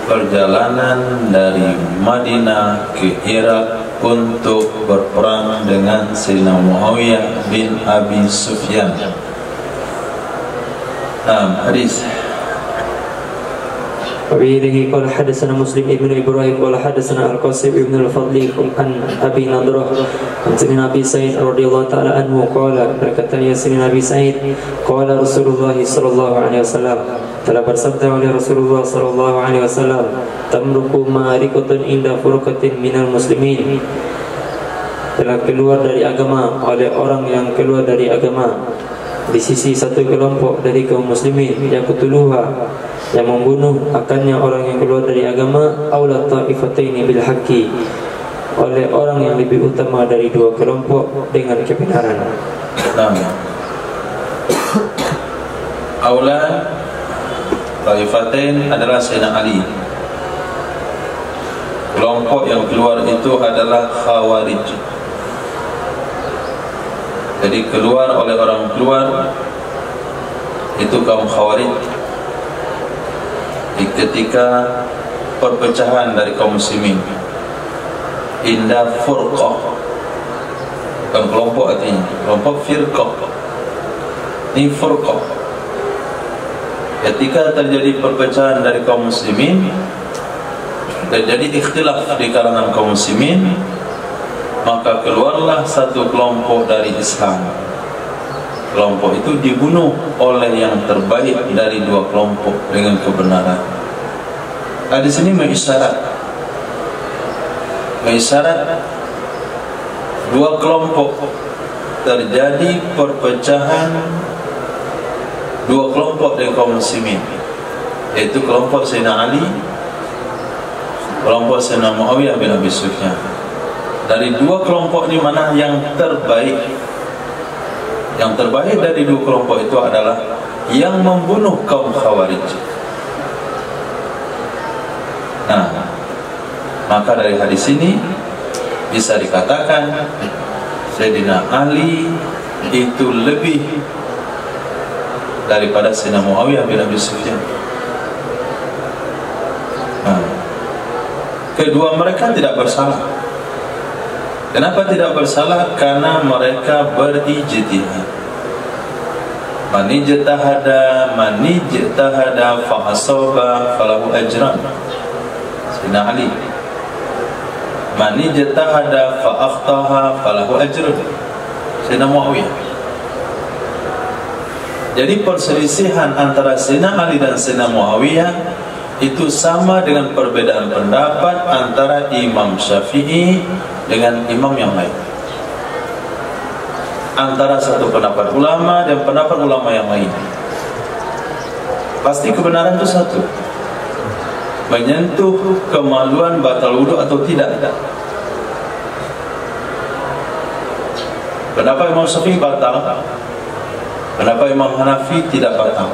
Perjalanan dari Madinah ke Irak untuk berperang dengan Sayyidina Muawiyah bin Abi Sufyan. Hadis وبه قال حدثنا مسلم ابن إبراهيم قال حدثنا القاسم ابن الفضل عن أبي نضرة عن سيدنا أبي سعيد رضي الله تعالى عنه قال, berkata ya Sayyidina Abi Sa'id, qala Rasulullah sallallahu alaihi wasallam, telah bersabda oleh Rasulullah sallallahu alaihi wasallam, tamruku ma'arikatun inda furqatin minal muslimin, telah keluar dari agama oleh orang yang keluar dari agama di sisi satu kelompok dari kaum muslimin, yaqtuluha, yang membunuh akannya orang yang keluar dari agama, aula ta'ifataini bil haqqi, oleh orang yang lebih utama dari dua kelompok dengan kebenaran. Aula ta'ifatain adalah Sayyidina Ali. Kelompok yang keluar itu adalah Khawarij. Jadi keluar oleh orang keluar itu kaum Khawarij ketika perpecahan dari kaum muslimin. Indah furqah, bukan kelompok artinya, kelompok firqah. Ini furqah. ketika terjadi perpecahan dari kaum muslimin, terjadi ikhtilaf di kalangan kaum muslimin, maka keluarlah satu kelompok dari Islam. Kelompok itu dibunuh oleh yang terbaik dari dua kelompok dengan kebenaran. Di sini mengisyarat dua kelompok terjadi perpecahan, dua kelompok dari kaum muslimin, yaitu kelompok Sayyidina Ali, kelompok Sayyidina Muawiyah bin Abi Sufyan. Dari dua kelompok ini mana yang terbaik? Yang terbaik dari dua kelompok itu adalah yang membunuh kaum Khawarij. Nah, maka dari hadis ini bisa dikatakan Sayyidina Ali itu lebih daripada Sayyidina Muawiyah bin Abi Sufyan. Nah, kedua mereka tidak bersalah. Kenapa tidak bersalah? Karena mereka berijtihad. Man ijtahada fa asaba falahu ajran. Sayyidina Ali. Man ijtahada fa akhtaha falahu ajrun. Sayyidina Muawiyah. Jadi perselisihan antara Sayyidina Ali dan Sayyidina Muawiyah itu sama dengan perbedaan pendapat antara Imam Syafi'i dengan imam yang lain, antara satu pendapat ulama dan pendapat ulama yang lain. Pasti kebenaran itu satu, menyentuh kemaluan batal wudu atau tidak. Pendapat Imam Syafi'i batal, pendapat Imam Hanafi tidak batal.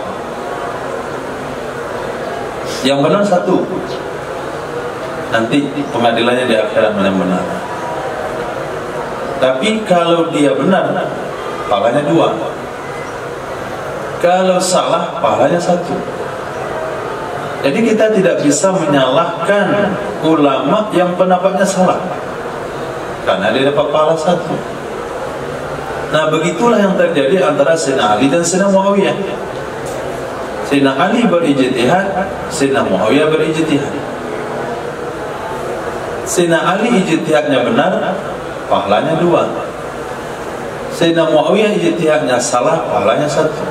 Yang benar satu, nanti pengadilannya di akhirat mana yang benar. Tapi kalau dia benar, pahalanya dua. Kalau salah, pahalanya satu. Jadi kita tidak bisa menyalahkan ulama yang pendapatnya salah, karena dia dapat pahala satu. Nah, begitulah yang terjadi antara Sayyidina Ali dan Sayyidina Muawiyah. Sayyidina Ali berijtihad, Sayyidina Muawiyah berijtihad. Sayyidina Ali ijtihadnya benar, pahalanya dua. Sayyidina Muawiyah ijtihadnya salah, pahalanya satu.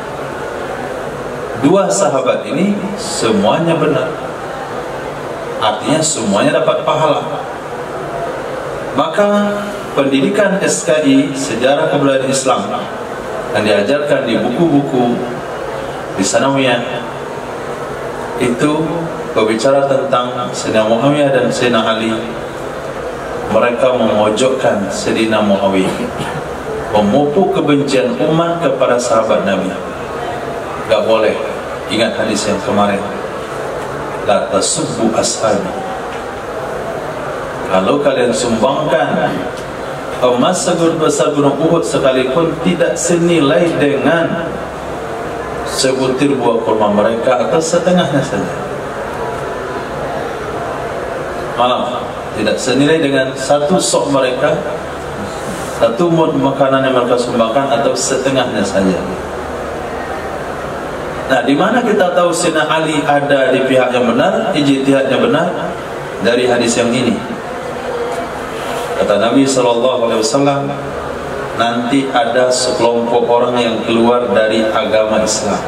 Dua sahabat ini semuanya benar, artinya semuanya dapat pahala. Maka pendidikan SKI Sejarah Kebudayaan Islam yang diajarkan di buku-buku di sanawiyah itu berbicara tentang Sayyidina Muawiyah dan Sayyidina Ali. Mereka memojokkan Sayyidina Muawiyah, memupuk kebencian umat kepada sahabat Nabi. Gak boleh. Ingat hadis yang kemarin, la tasubbu ashabi. Kalau kalian sumbangkan emas sebesar gunung Uhud sekalipun tidak senilai dengan sebutir buah kurma mereka atau setengahnya saja. Maaf, tidak senilai dengan satu sok mereka, satu mud makanan yang mereka sumbangkan atau setengahnya saja. Nah, di mana kita tahu Sayyidina Ali ada di pihak yang benar, ijtihadnya benar? Dari hadis yang ini. Kata Nabi SAW, nanti ada sekelompok orang yang keluar dari agama Islam.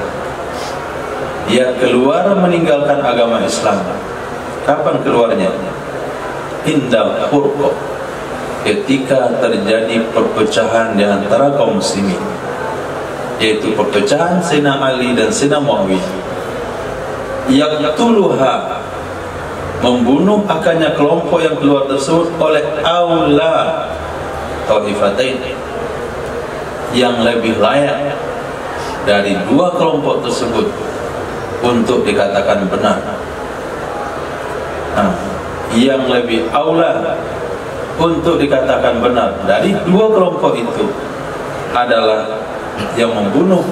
Dia keluar meninggalkan agama Islam. Kapan keluarnya? Indal furqa, ketika terjadi perpecahan di antara kaum muslimin, yaitu perpecahan Sayyidina Ali dan Sayyidina Muawiyah. Yaqtuluha, membunuh akannya kelompok yang keluar tersebut oleh aula taifatain, yang lebih layak dari dua kelompok tersebut untuk dikatakan benar. Nah, yang lebih aula untuk dikatakan benar dari dua kelompok itu adalah yang membunuh,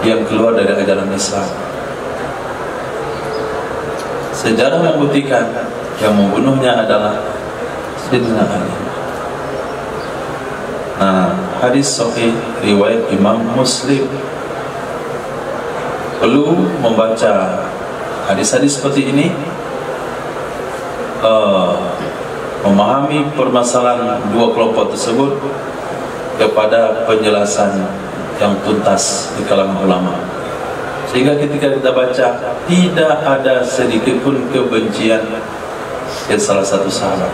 yang keluar dari ajaran Islam. Sejarah membuktikan yang membunuhnya adalah Sayyidina Ali. Nah, hadis sahih riwayat Imam Muslim. perlu membaca hadis-hadis seperti ini, memahami permasalahan dua kelompok tersebut kepada penjelasan yang tuntas di kalangan ulama, sehingga ketika kita baca tidak ada sedikit pun kebencian ke salah satu sahabat,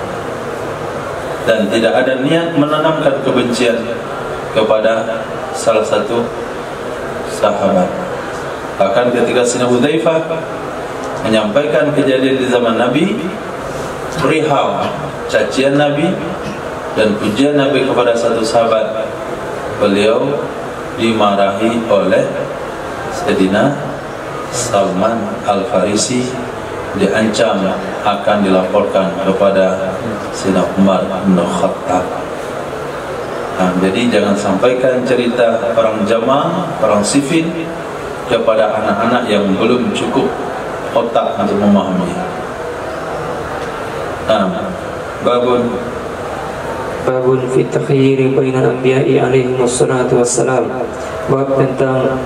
dan tidak ada niat menanamkan kebencian kepada salah satu sahabat. Bahkan ketika Sayyidina Hudzaifah menyampaikan kejadian di zaman Nabi, perihal cacian Nabi dan pujian Nabi kepada satu sahabat, beliau dimarahi oleh Sayyidina Salman Al-Farisi, diancam akan dilaporkan kepada Sayyidina Umar bin Khattab. Jadi jangan sampaikan cerita perang Jamal, perang Siffin kepada anak-anak yang belum cukup otak untuk memahami. Babun fi takhyiri bainal anbiya'i alaihi wassalatu wassalam. Bab tentang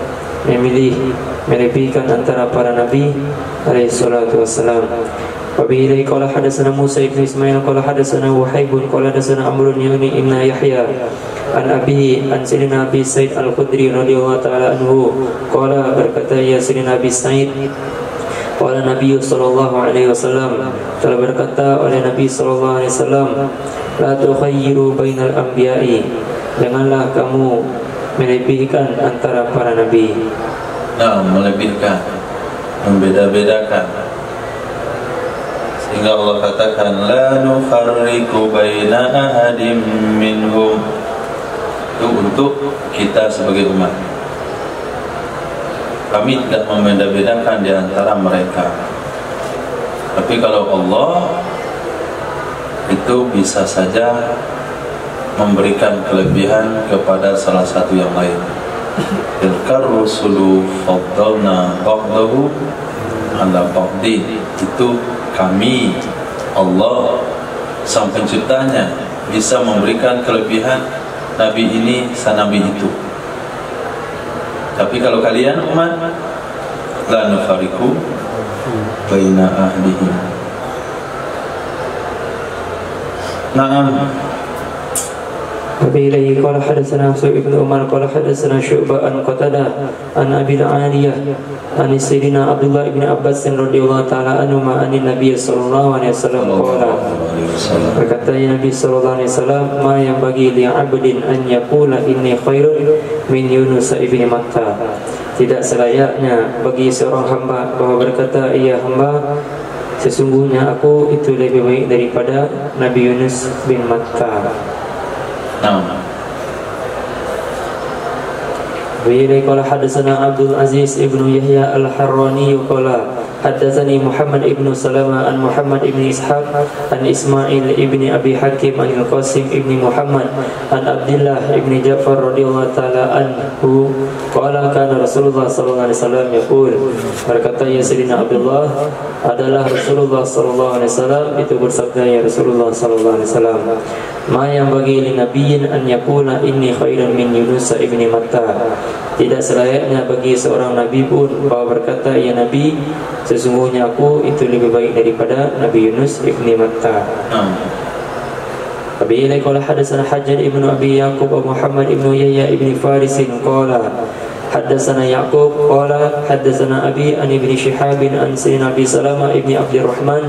memilihkan antara para nabi alaihi salatu wassalam. Wa bihi qala hadatsana Musa ibn Ismail qala hadatsana Wahib qala hadatsana Amr ibn Yahya an abihi an Sayyidina Abi Sa'id Al-Khudri radhiyallahu ta'ala anhu qala, berkata ya Sayyidina Abi Sa'id, qala Nabi sallallahu alaihi wasallam, telah berkata oleh Nabi sallallahu alaihi wasallam, la tukhayyiru bainal anbiya'i, janganlah kamu melebihkan antara para nabi. Melebihkan, membeda-bedakan, sehingga Allah katakan la nufarriqu baina ahadim minhum. Itu untuk kita sebagai umat, kami tidak membeda-bedakan di antara mereka. Tapi kalau Allah itu bisa saja memberikan kelebihan kepada salah satu yang lain. Tilkar rusulu faddalna ba'dahu ala ba'din. Itu kami, Allah sang penciptanya, bisa memberikan kelebihan nabi ini sama nabi itu. Tapi kalau kalian umat, la nufariqu baina ahdihim. Naam. وبإليه قال حدثنا حفص بن عمر قال حدثنا شعبة عن قتادة عن أبي العالية عن سيدنا عبد الله بن عباس رضي الله تعالى عنهما عن النبي صلى الله عليه وسلم قال, berkata Nabi sallallahu alaihi wasallam, ma yang bagi li 'abdin an yaqula inni khairun min Yunus ibn Matta, tidak selayaknya bagi seorang hamba bahwa berkata ia hamba, sesungguhnya aku itu lebih baik daripada Nabi Yunus bin Matta. Bihi qala hadatsana Abdul Aziz ibnu Yahya Al-Harrani qala hadatsani Muhammad ibnu Salama an Muhammad ibnu Ishaq an Ismail ibni Abi Hakim an Al-Qasim ibni Muhammad an Abdullah ibni Ja'far radhiyallahu ta'ala anhu qala kana Rasulullah sallallahu alaihi wasallam yaqul, berkata ya Sayyidina Abdullah, adalah Rasulullah sallallahu alaihi wasallam itu bersabda, ya Rasulullah sallallahu alaihi wasallam, ma yang bagi li nabiyyin an yaqula inni khairan min Yunus ibni Matta, tidak selayaknya bagi seorang nabi pun bahwa berkata ya Nabi, sesungguhnya aku itu lebih baik daripada Nabi Yunus ibni Matta. Abi qala hadatsana Hajjaj ibnu Abi Yaqub wa Muhammad ibnu Yahya ibni Faris qala حدثنا يعقوب قال حدثنا أبي عن ابن شهاب عن سيدنا أبي سلمة ابن عبد الرحمن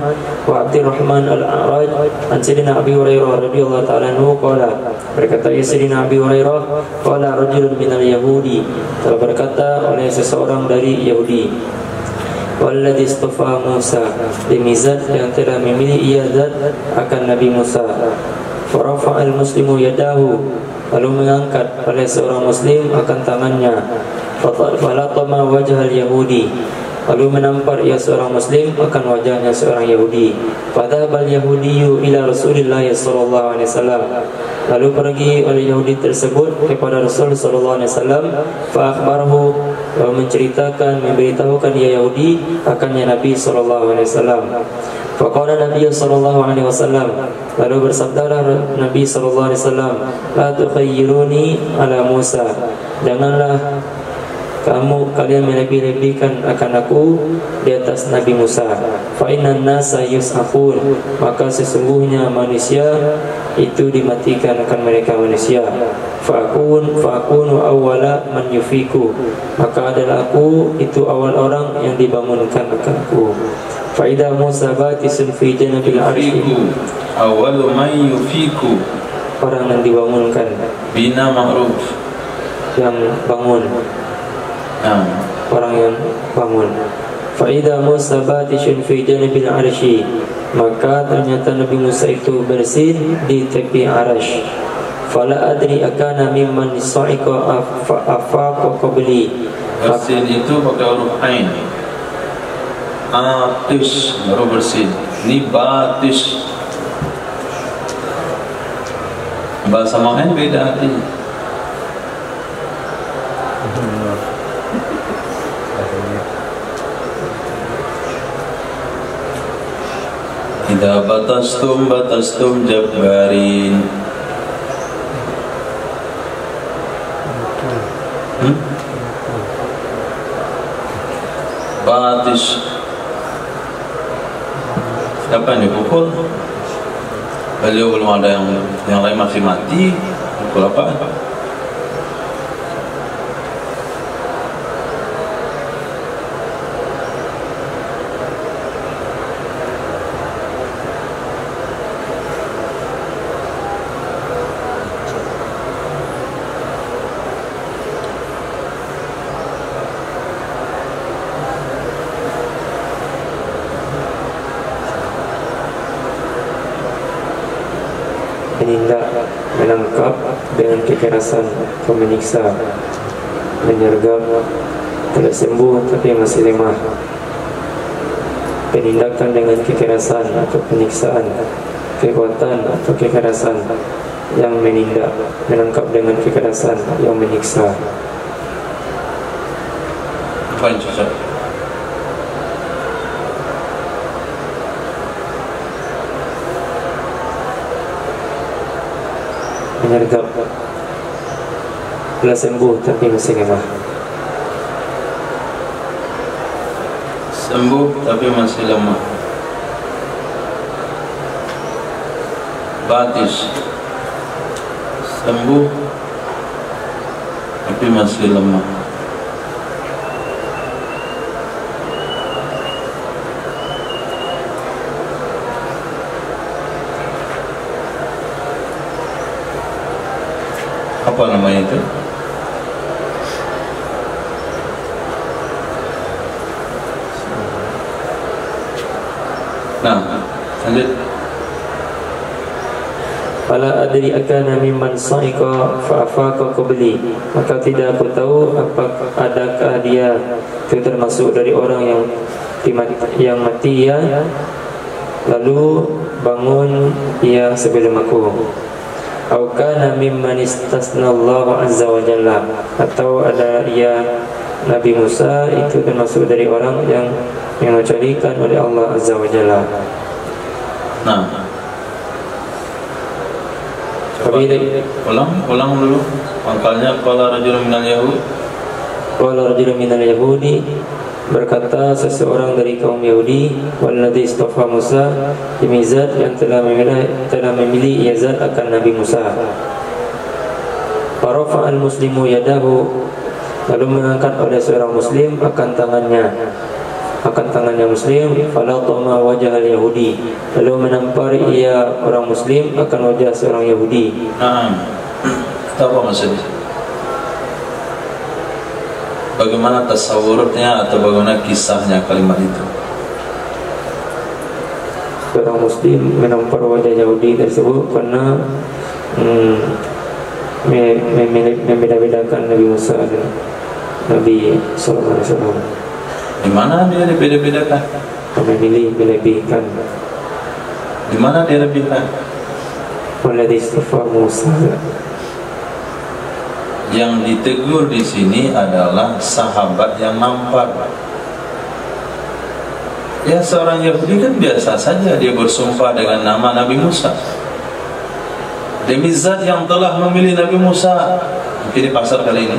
وعبد الرحمن الأعرج عن سيدنا أبي هريرة رضي الله تعالى عنه قال, berkata Sayyidina Abi Hurairah, qala rajulun minal Yahudi, telah berkata oleh seseorang dari Yahudi, walladzi istafa Musa, demi zat yang telah memilih ia zat akan Nabi Musa. Farafa'al muslimu yadahu, lalu mengangkat oleh seorang muslim akan tangannya. Falatama wajhal Yahudi, lalu menampar ia seorang muslim akan wajahnya seorang Yahudi. Fadhabal Yahudiyu ila Rasulillah sallallahu alaihi wasallam, lalu pergi oleh Yahudi tersebut kepada Rasul sallallahu alaihi wasallam. Fa akhbarahu, lalu menceritakan, memberitahukan ia Yahudi akannya Nabi sallallahu alaihi wasallam. Faqala Nabi sallallahu alaihi wasallam, lalu bersabdalah Nabi sallallahu alaihi wasallam, la tukhayyiruni ala Musa, janganlah kalian melebih-lebihkan akan aku di atas Nabi Musa. Fa innan nasa yus'afun, maka sesungguhnya manusia itu dimatikan akan mereka manusia. Fa akunu awwala man yufiku, maka adalah aku itu awal orang yang dibangunkan akan aku. Fa idza Musa batisun fi janabil arsy, awwalu man yufiku, orang yang dibangunkan, bina ma'ruf, yang bangun, orang yang bangun. Fa idza Musa batisun fi janabil arsy, maka ternyata Nabi Musa itu bersin di tepi arasy. Fala adri akana mimman sa'iqa afaqa qabli, bersin itu pakai huruf ain. Atis baru bersin. Ini batis. Bahasa main beda artinya. Idza batastum jabbarin. Batis. Siapa yang dipukul? Beliau belum ada yang lain masih mati. Pukul apa? menindak, menangkap dengan kekerasan atau menyiksa, menyergap, tidak sembuh tapi masih lemah. Penindakan dengan kekerasan atau penyiksaan, kekuatan atau kekerasan yang menindak, menangkap dengan kekerasan yang menyiksa. Apa yang cocok? Menyergap, telah sembuh tapi masih lemah. Sembuh tapi masih lemah. Batis, sembuh tapi masih lemah. Apa namanya itu? Nah, lanjut. Fala adri akana mimman sa'iqa fa'afaqa qabli, maka tidak aku tahu adakah dia itu termasuk dari orang yang mati ya lalu bangun ia sebelum aku. Au kana mimman istasnallahu azza wa jalla, atau ada ia Nabi Musa itu termasuk dari orang yang mengecualikan oleh Allah azza wa jalla. Nah, ulang dulu. Pangkalnya qala rajulun minal yahud. Qala rajulun minal yahudi, berkata seseorang dari kaum Yahudi, walladzi istafa Musa, demi zat yang telah memilih ia zat akan Nabi Musa. Farafa al-muslimu yadahu, lalu mengangkat oleh seorang muslim akan tangannya muslim. Falatama wajah al-yahudi, lalu menampar ia orang muslim akan wajah seorang Yahudi. Apa maksudnya? Bagaimana tasawurnya atau bagaimana kisahnya kalimat itu? Seorang muslim menampar wajah Yahudi tersebut karena membeda-bedakan Nabi Musa dan Nabi Sallallahu Alaihi Wasallam. Di mana dia dibeda-bedakan? Melebih-lebihkan. Di mana dia lebihkan? Walladzi istafa Musa. Yang ditegur di sini adalah sahabat yang nampar. Ya, seorang Yahudi kan biasa saja dia bersumpah dengan nama Nabi Musa. Demi zat yang telah memilih Nabi Musa. Mungkin di pasar kali ini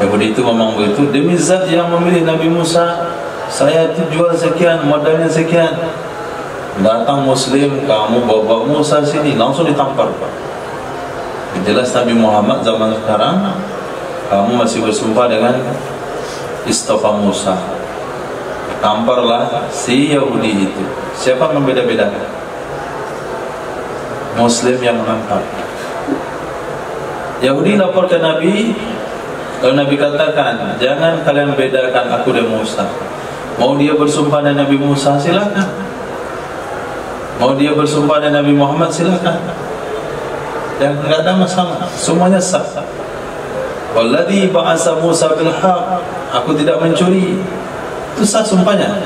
Yahudi itu memang begitu, demi zat yang memilih Nabi Musa, saya itu jual sekian, modalnya sekian. Datang Muslim, kamu bawa Musa sini, langsung ditampar. Jelas Nabi Muhammad zaman sekarang, kamu masih bersumpah dengan istighfar Musa. Tamparlah si Yahudi itu. Siapa membeda-bedakan? Muslim yang menampar. Yahudi lapor ke Nabi. Lalu Nabi katakan, jangan kalian bedakan aku dan Musa. Mau dia bersumpah dengan Nabi Musa, silakan. Mau dia bersumpah dengan Nabi Muhammad, silakan. Dan tidak ada masalah, semuanya sah. Walladzi ba'asa Musa bil haq, aku tidak mencuri. Itu sah sumpahnya.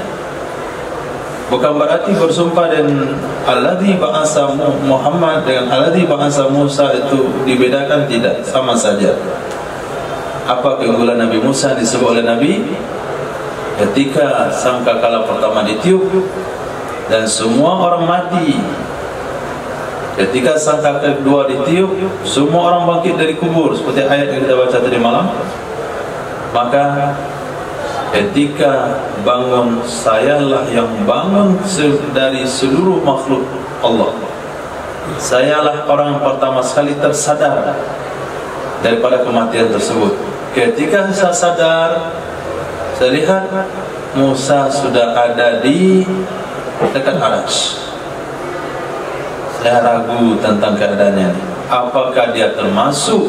Bukan berarti bersumpah dengan alladzi ba'asa Muhammad dengan alladzi ba'asa Musa itu dibedakan, tidak, sama saja. Apa keunggulan Nabi Musa disebut oleh Nabi? Ketika sangkakala pertama ditiup dan semua orang mati. Ketika sangkakala kedua ditiup, semua orang bangkit dari kubur, seperti ayat yang kita baca tadi malam. Maka ketika bangun, sayalah yang bangun dari seluruh makhluk Allah. Sayalah orang yang pertama sekali tersadar daripada kematian tersebut. Ketika saya sadar, saya lihat Musa sudah ada di dekat Arasy. Saya ragu tentang keadaannya. Apakah dia termasuk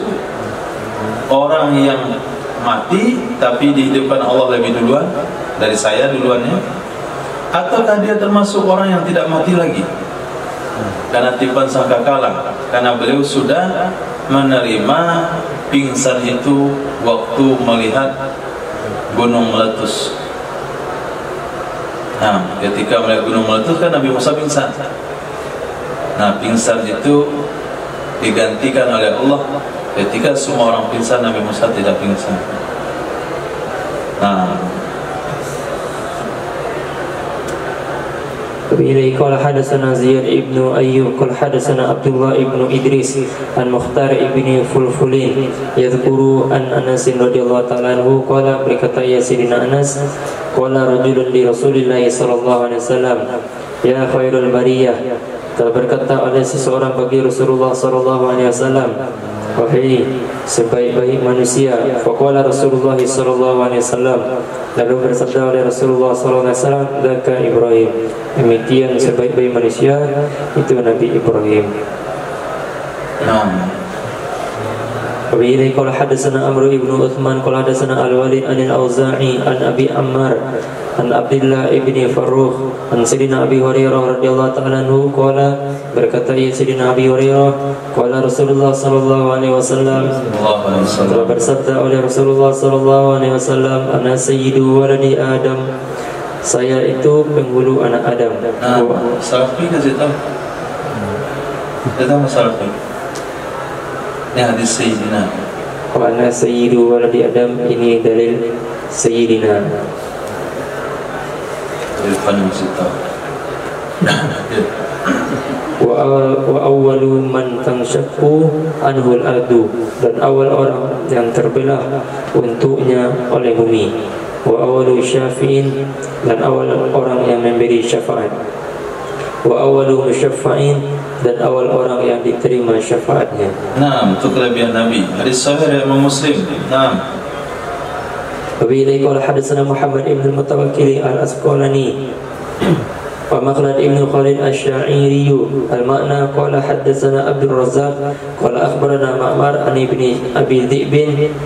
orang yang mati tapi dihidupkan Allah lebih duluan dari saya duluannya, ataukah dia termasuk orang yang tidak mati lagi karena tipuan sangkakala, karena beliau sudah menerima pingsan itu waktu melihat gunung meletus. Nah, ketika melihat gunung meletus kan Nabi Musa pingsan. Nah, pingsan itu digantikan oleh Allah. Ketika semua orang pingsan, Nabi Musa tidak pingsan. Nah, Ilai qala hadatsana Ziyad ibnu Ayyub qala hadatsana Abdullah ibnu Idris an Mukhtar ibni Fulfulin yadhkuru an Anas radhiyallahu ta'ala anhu qala, berkata ya Sayyidina Anas, qala rajulun li Rasulillah sallallahu alaihi wasallam, ya khairul bariyah, telah berkata oleh seseorang bagi Rasulullah sallallahu alaihi wasallam, wahai sebaik-baik manusia. Faqala Rasulullah sallallahu alaihi wasallam, lalu bersabda oleh Rasulullah sallallahu alaihi wasallam, dzaka Ibrahim, demikian sebaik-baik manusia itu Nabi Ibrahim. Wabihi qala hadatsana Amr ibn Uthman qala hadatsana Al-Walid anil Auza'i an Abi Ammar an Abdullah ibni Farrukh an Sayyidina Abi Hurairah radhiyallahu ta'ala anhu qala, berkata ya Sayyidina Abi Hurairah, qala Rasulullah sallallahu alaihi wasallam, telah bersabda oleh Rasulullah sallallahu alaihi wasallam, ana sayyidu waladi Adam, saya itu penghulu anak Adam. Salafi kasih tahu. Kita masalah ini hadis Sayyidina. Wa ana sayyidu waladi Adam, ini dalil Sayyidina. Wa awwalu man tanshaqqu anhu al-ardu, dan awal orang yang terbelah untuknya oleh bumi. Wa awwalu syafi'in, dan awal orang yang memberi syafaat. Wa awwalu musyaffa'in, dan awal orang yang diterima syafaatnya. Naam, itu kelebihan Nabi. Hadis sahih Imam Muslim. Naam. Wabihi qala hadatsana Muhammad ibn al-Mutawakkil al-Asqalani wa Makhlad ibn Khalid asy-Sya'iri al-Ma'na qala hadatsana Abdul Razzaq qala akhbarana Ma'mar an ibni Abi Dhi'b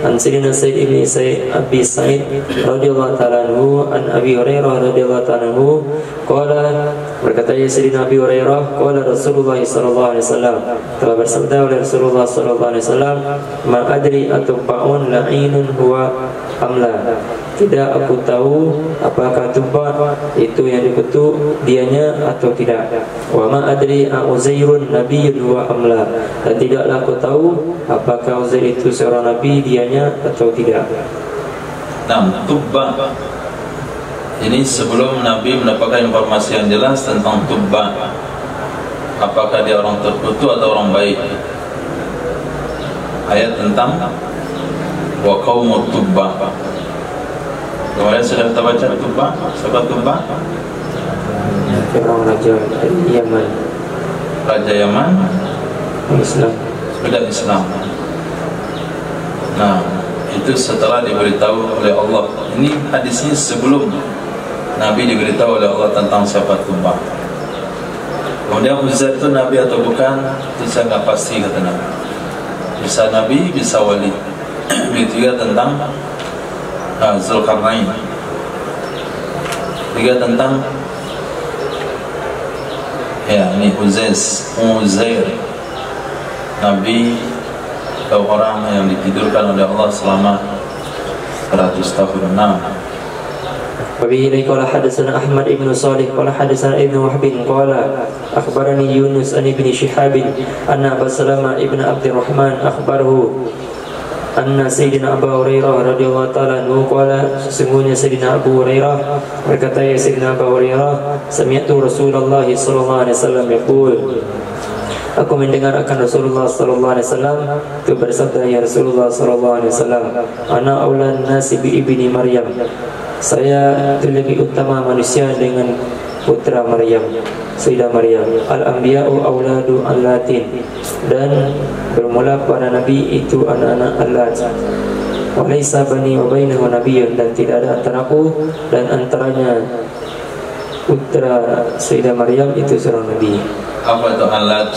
an Sayyidina Sa'id ibn Abi Sa'id radhiyallahu ta'ala anhu an Abi Hurairah radhiyallahu ta'ala anhu qala, berkata ya Sayyidina Abi Hurairah, qala Rasulullah sallallahu alaihi wasallam, telah bersabda oleh Rasulullah sallallahu alaihi wasallam, ma adri atba'un la'inun huwa amla, tidak aku tahu apakah tuba itu yang dikutuk dianya atau tidak. Wa ma adri Uzairun nabiyyun wa amla, dan tidaklah aku tahu apakah Uzair itu seorang nabi dianya atau tidak. Nah, tuba ini sebelum Nabi mendapatkan informasi yang jelas tentang tuba, apakah dia orang terkutuk atau orang baik. Ayat tentang wa qaumut Tubba. Kemarin sudah kita baca Tubba. Siapa Tubba? Orang raja Yaman, Raja Yaman Islam. sudah Islam. Nah, itu setelah diberitahu oleh Allah. Ini hadisnya sebelum Nabi diberitahu oleh Allah tentang siapa Tubba. Kemudian Uzair itu Nabi atau bukan, itu saya nggak pasti, kata Nabi. Bisa Nabi, bisa wali. Begitu juga tentang Zulkarnain. Juga tentang ini Uzair, Nabi atau orang yang ditidurkan oleh Allah selama 100 tahun. وبه قال حدثنا أحمد بن صالح قال حدثنا ابن وهب قال أخبرني يونس عن ابن شهاب أن أبا سلمة ابن عبد الرحمن أخبره أن سيدنا أبا هريرة رضي الله تعالى عنه قال sesungguhnya Sayyidina Abu Hurairah berkata, ya Sayyidina Abu Hurairah, sami'tu Rasulullah sallallahu alaihi wasallam yaqul, aku mendengar akan Rasulullah sallallahu alaihi wasallam itu bersabda, ya Rasulullah sallallahu alaihi wasallam, ana aulan nasi bi ibni Maryam, saya itu lebih utama manusia dengan putra Maryam, Sayyidah Maryam. Al-anbiya'u auladu allatin, dan bermula para nabi itu anak-anak Allat. Wa laisa bani wa bainahu nabiyyun, dan tidak ada antaraku dan antaranya putra Sayyidah Maryam itu seorang nabi. Apa itu Allat?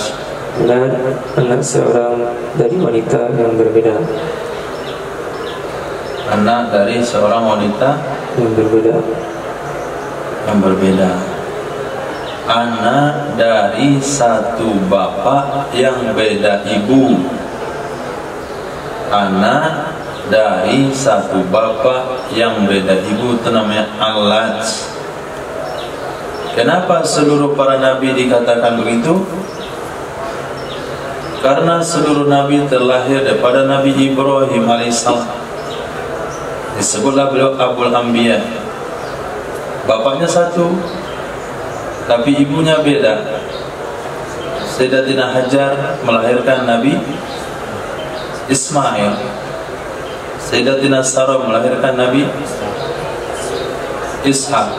Dan anak seorang dari wanita yang berbeda. Anak dari seorang wanita yang berbeda. Anak dari satu bapak yang beda ibu. Anak dari satu bapak yang beda ibu, itu namanya Allat. Kenapa seluruh para nabi dikatakan begitu? Karena seluruh nabi terlahir daripada Nabi Ibrahim alaihissalam. Disebutlah beliau Abul Anbiya. Bapaknya satu, tapi ibunya beda. Sayyidatina Hajar melahirkan Nabi Ismail. Sayyidatina Sarah melahirkan Nabi Ishak.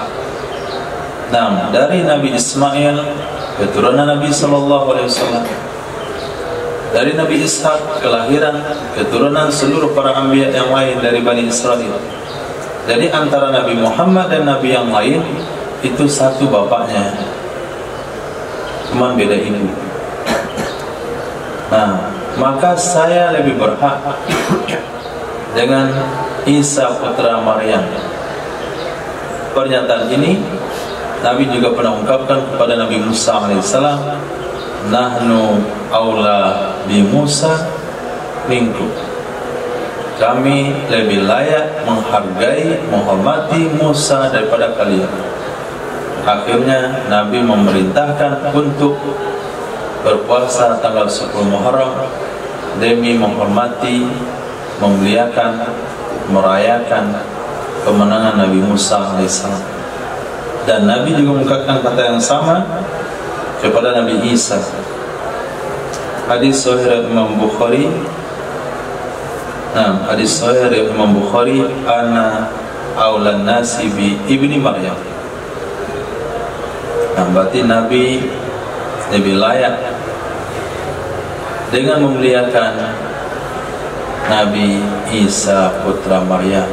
Nah, dari Nabi Ismail keturunan Nabi sallallahu alaihi wasallam. Dari Nabi Ishak kelahiran keturunan seluruh para anbiya yang lain dari Bani Israel. Jadi antara Nabi Muhammad dan Nabi yang lain itu satu bapaknya, cuma beda ibu. Nah, maka saya lebih berhak dengan Isa putra Maryam. Pernyataan ini Nabi juga pernah ungkapkan kepada Nabi Musa alaihissalam, nahnu aula bi Musa minku, kami lebih layak menghargai, menghormati Musa daripada kalian. Akhirnya Nabi memerintahkan untuk berpuasa tanggal 10 Muharram demi menghormati, memuliakan, merayakan kemenangan Nabi Musa alaihissalam. Dan Nabi juga mengungkapkan kata yang sama kepada Nabi Isa. Hadis sahih Imam Bukhari. Nah, hadis sahih Imam Bukhari, ana aulan nasi bi ibni Maryam. Nah, berarti Nabi lebih layak dengan memuliakan Nabi Isa putra Maryam.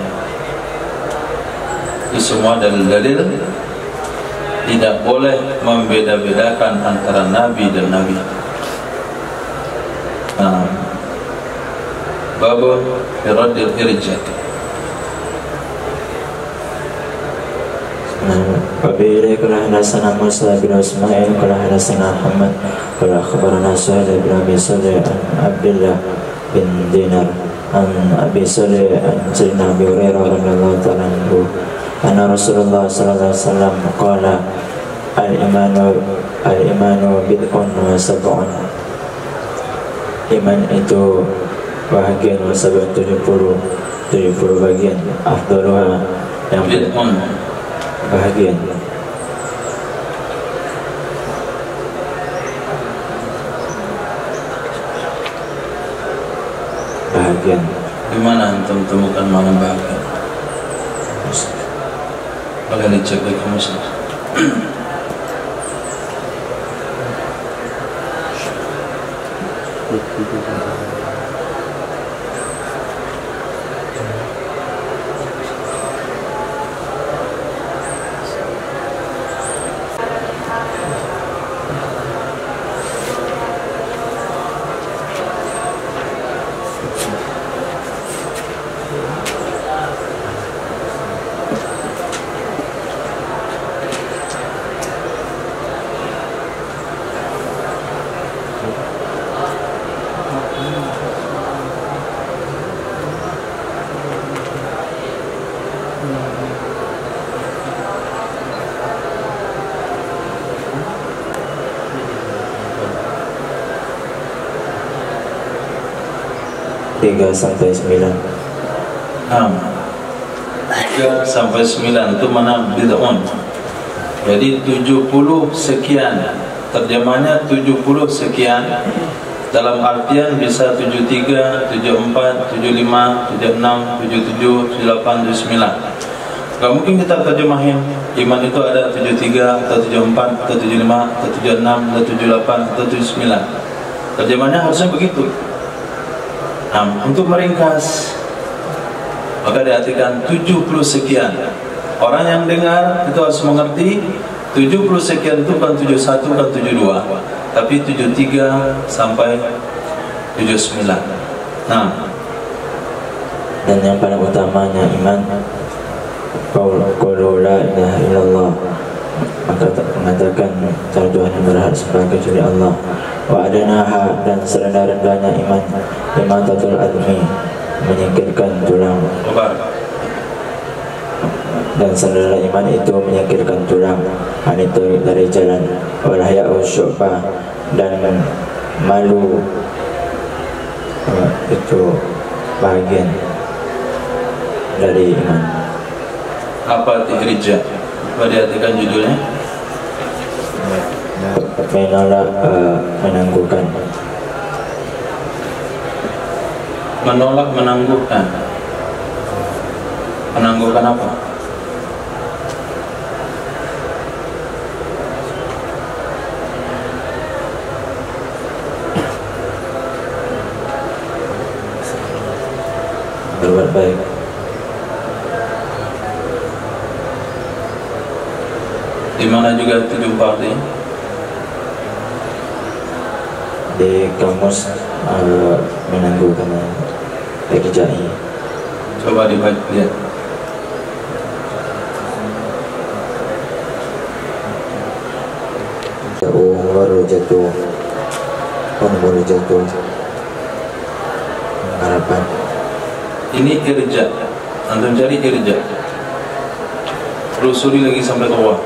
Itu semua dalil-dalil tidak boleh membeda-bedakan antara Nabi dan Nabi. Babun Firadil Irjad. وبإليه قال حدثنا موسى بن إسماعيل قال حدثنا محمد قال أخبرنا سهيل بن أبي صالح عن عبد الله بن دينار عن أبي صالح عن سيدنا أبي هريرة رضي الله تعالى عنه أن رسول الله صلى الله عليه وسلم قال الإيمان بضع وسبعون. Iman itu bahagian wasabun 70 bagian. Afdaluha yang bahagian. Di mana antum temukan malam bahagia? Boleh dicek di kamus. Tiga sampai 9. 3 sampai 9 itu mana bid'un. Jadi 70 sekian, terjemahnya 70 sekian, dalam artian bisa 73, 74, 75, 76, 77, 78, 79. Gak mungkin kita terjemahin iman itu ada 73 atau 74 atau 75 atau 76 atau 78 atau 79. Terjemahnya harusnya begitu. Nah, untuk meringkas, maka diartikan 70 sekian. Orang yang dengar itu harus mengerti 70 sekian itu bukan 71, bukan 72, tapi 73 sampai 79. Nah, dan yang paling utamanya iman qaulu la ilaha illallah, maka mengatakan tak Tuhan yang berhak disembah kecuali Allah. Wa adanaha, dan serendah-rendahnya iman imatatul admi, menyingkirkan tulang. Dan serendah iman itu menyingkirkan tulang, itu dari jalan. Wal haya'u syu'bah, dan malu itu bagian dari iman. apa irja? Perhatikan judulnya. Menolak, menangguhkan. Menolak, menangguhkan. Menangguhkan apa? Berbuat baik. Di mana juga 7 parti? Di kamus menangguhkan irja'i. Coba dibaca, lihat. Warujatu, warujatu, harapan. Ini irja. Antum cari irja. Telusuri lagi sampai ke bawah.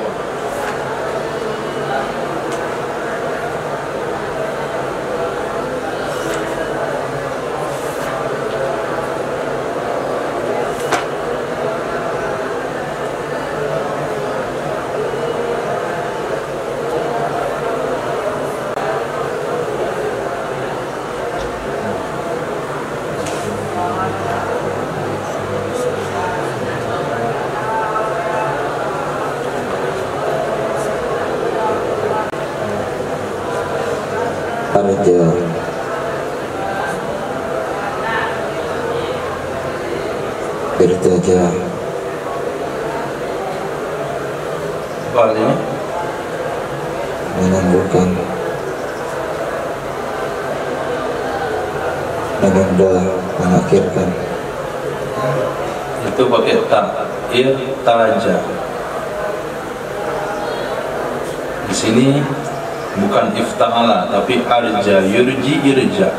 Arja, irtaja, Apa artinya? menangguhkan, menunda, mengakhirkan. Itu pakai ta. Irtaja. Di sini bukan ifta'ala tapi arja, yurji, irja.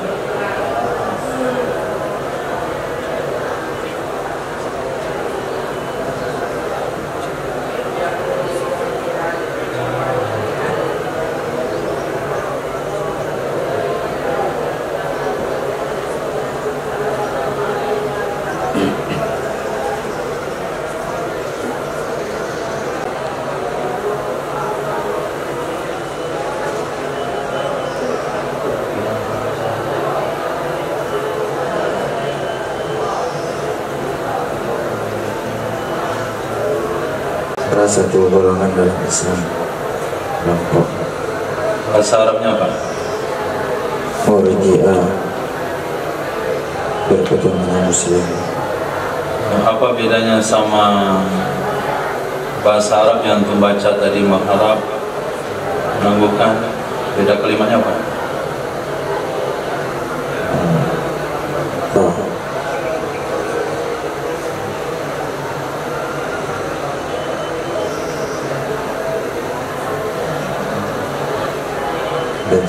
salah satu golongan dalam Islam, kelompok Bahasa Arabnya apa? Murji'ah, berketuhanan Muslim. Apa bedanya sama bahasa Arab yang membaca tadi mengharap, menangguhkan? Beda kalimatnya apa?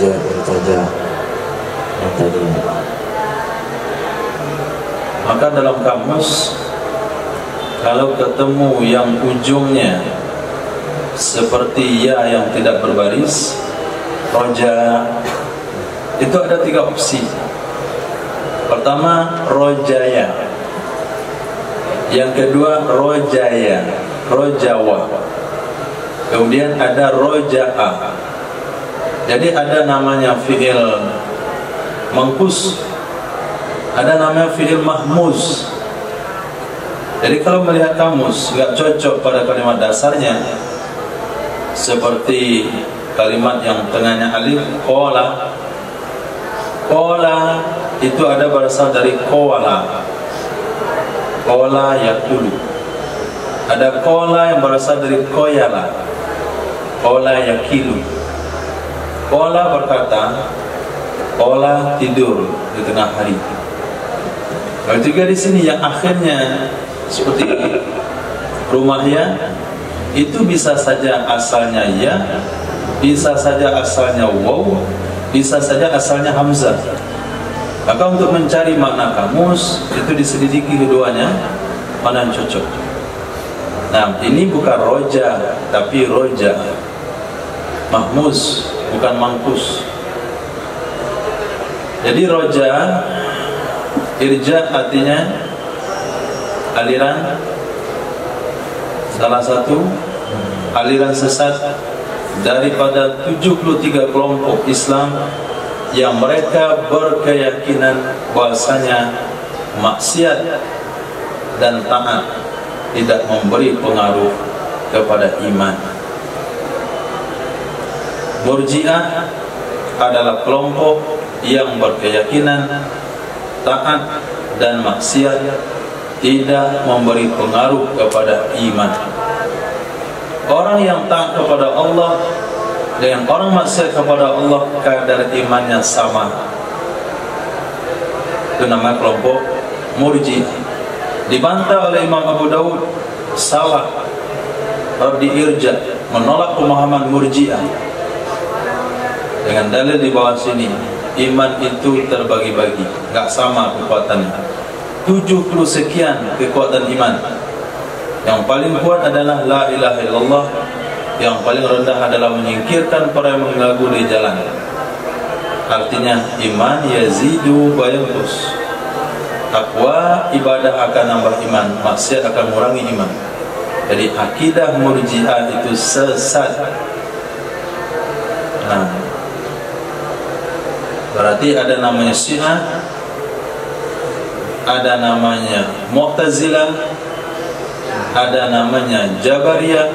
Irtaja yang tadi. Maka dalam kamus, kalau ketemu yang ujungnya seperti ya yang tidak berbaris, roja, itu ada 3 opsi. Pertama, rojaya. Yang kedua, rojaya, rojawa. Kemudian ada roja'a. Jadi ada namanya fi'il mangkus, ada namanya fi'il mahmuz. Jadi kalau melihat kamus nggak cocok pada kalimat dasarnya, seperti kalimat yang tengahnya alif, kola. Kola itu ada berasal dari kola, kola yakulu. Ada kola yang berasal dari koyala, kola yakilu. Kola berkata, kola tidur di tengah hari. Lalu juga di sini yang akhirnya seperti ini, rumahnya itu bisa saja asalnya ya, bisa saja asalnya waw, bisa saja asalnya hamzah. Maka untuk mencari makna kamus itu diselidiki keduanya mana yang cocok. Nah, ini bukan roja tapi roja, mahmuz bukan mangkus. Jadi roja, irja artinya aliran, salah satu aliran sesat daripada 73 kelompok Islam yang mereka berkeyakinan bahwasanya maksiat dan taat tidak memberi pengaruh kepada iman. Murji'ah adalah kelompok yang berkeyakinan taat dan maksiat tidak memberi pengaruh kepada iman. Orang yang taat kepada Allah dan orang maksiat kepada Allah kadar imannya sama. Itu namanya kelompok Murji'ah. Dibantah oleh Imam Abu Dawud, salah, Rabbi Irja menolak pemahaman Murji'ah dengan dalil di bawah sini. Iman itu terbagi-bagi, enggak sama kekuatannya. 70 sekian kekuatan iman. Yang paling kuat adalah la ilaha illallah, yang paling rendah adalah menyingkirkan para yang mengganggu di jalan. Artinya iman yazidu wa yanqus. Takwa ibadah akan nambah iman, maksiat akan mengurangi iman. Jadi akidah Murji'ah itu sesat. Nah, berarti ada namanya Syiah, ada namanya Mu'tazilah, ada namanya Jabariyah,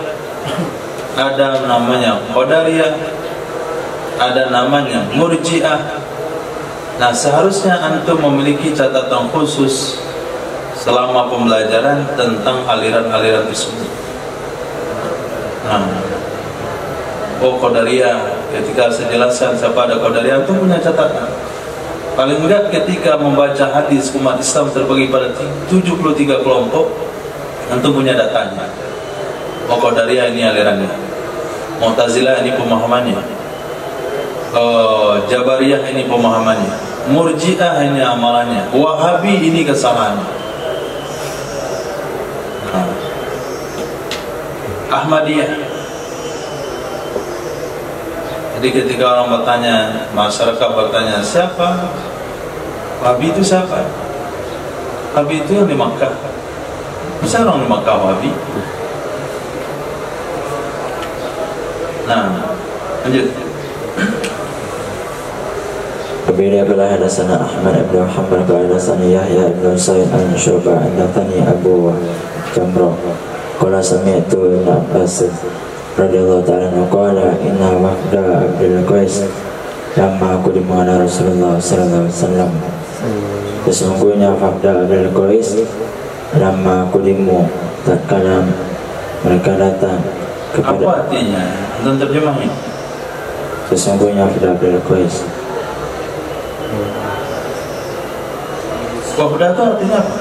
ada namanya Qadariyah, ada namanya Murji'ah. Nah, seharusnya antum memiliki catatan khusus selama pembelajaran tentang aliran-aliran tersebut. Nah, Qadariyah, ketika saya jelaskan siapa ada Qadariyah, antum punya catatan. Paling enggak ketika membaca hadis umat Islam terbagi pada 73 kelompok, antum punya datanya. Qadariyah ini alirannya, Mu'tazilah ini pemahamannya, Jabariyah ini pemahamannya, Murji'ah ini amalannya, Wahabi ini kesalahannya, Ahmadiyah. Jadi ketika orang bertanya, masyarakat bertanya, siapa Wahabi itu siapa? Wahabi itu yang di Makkah. Bisa orang di Makkah Wahabi? Nah, lanjut. Berbeda belah hadasana Ahmad ibn Muhammad wa hadasana Yahya ibn Sa'id an Syu'bah an Nathani Abu Jamrah Qala sami'tu Ibn Abbas radhiyallahu ta'ala anhu qala inna wafda Abdul Qais lamma qadima ala Rasulullah sallallahu alaihi wasallam. Sesungguhnya wafda Abdul Qais lamma qadimu tatkala mereka datang kepada. Apa artinya? Dan terjemahin. Sesungguhnya wafda Abdul Qais. Wafda itu artinya apa?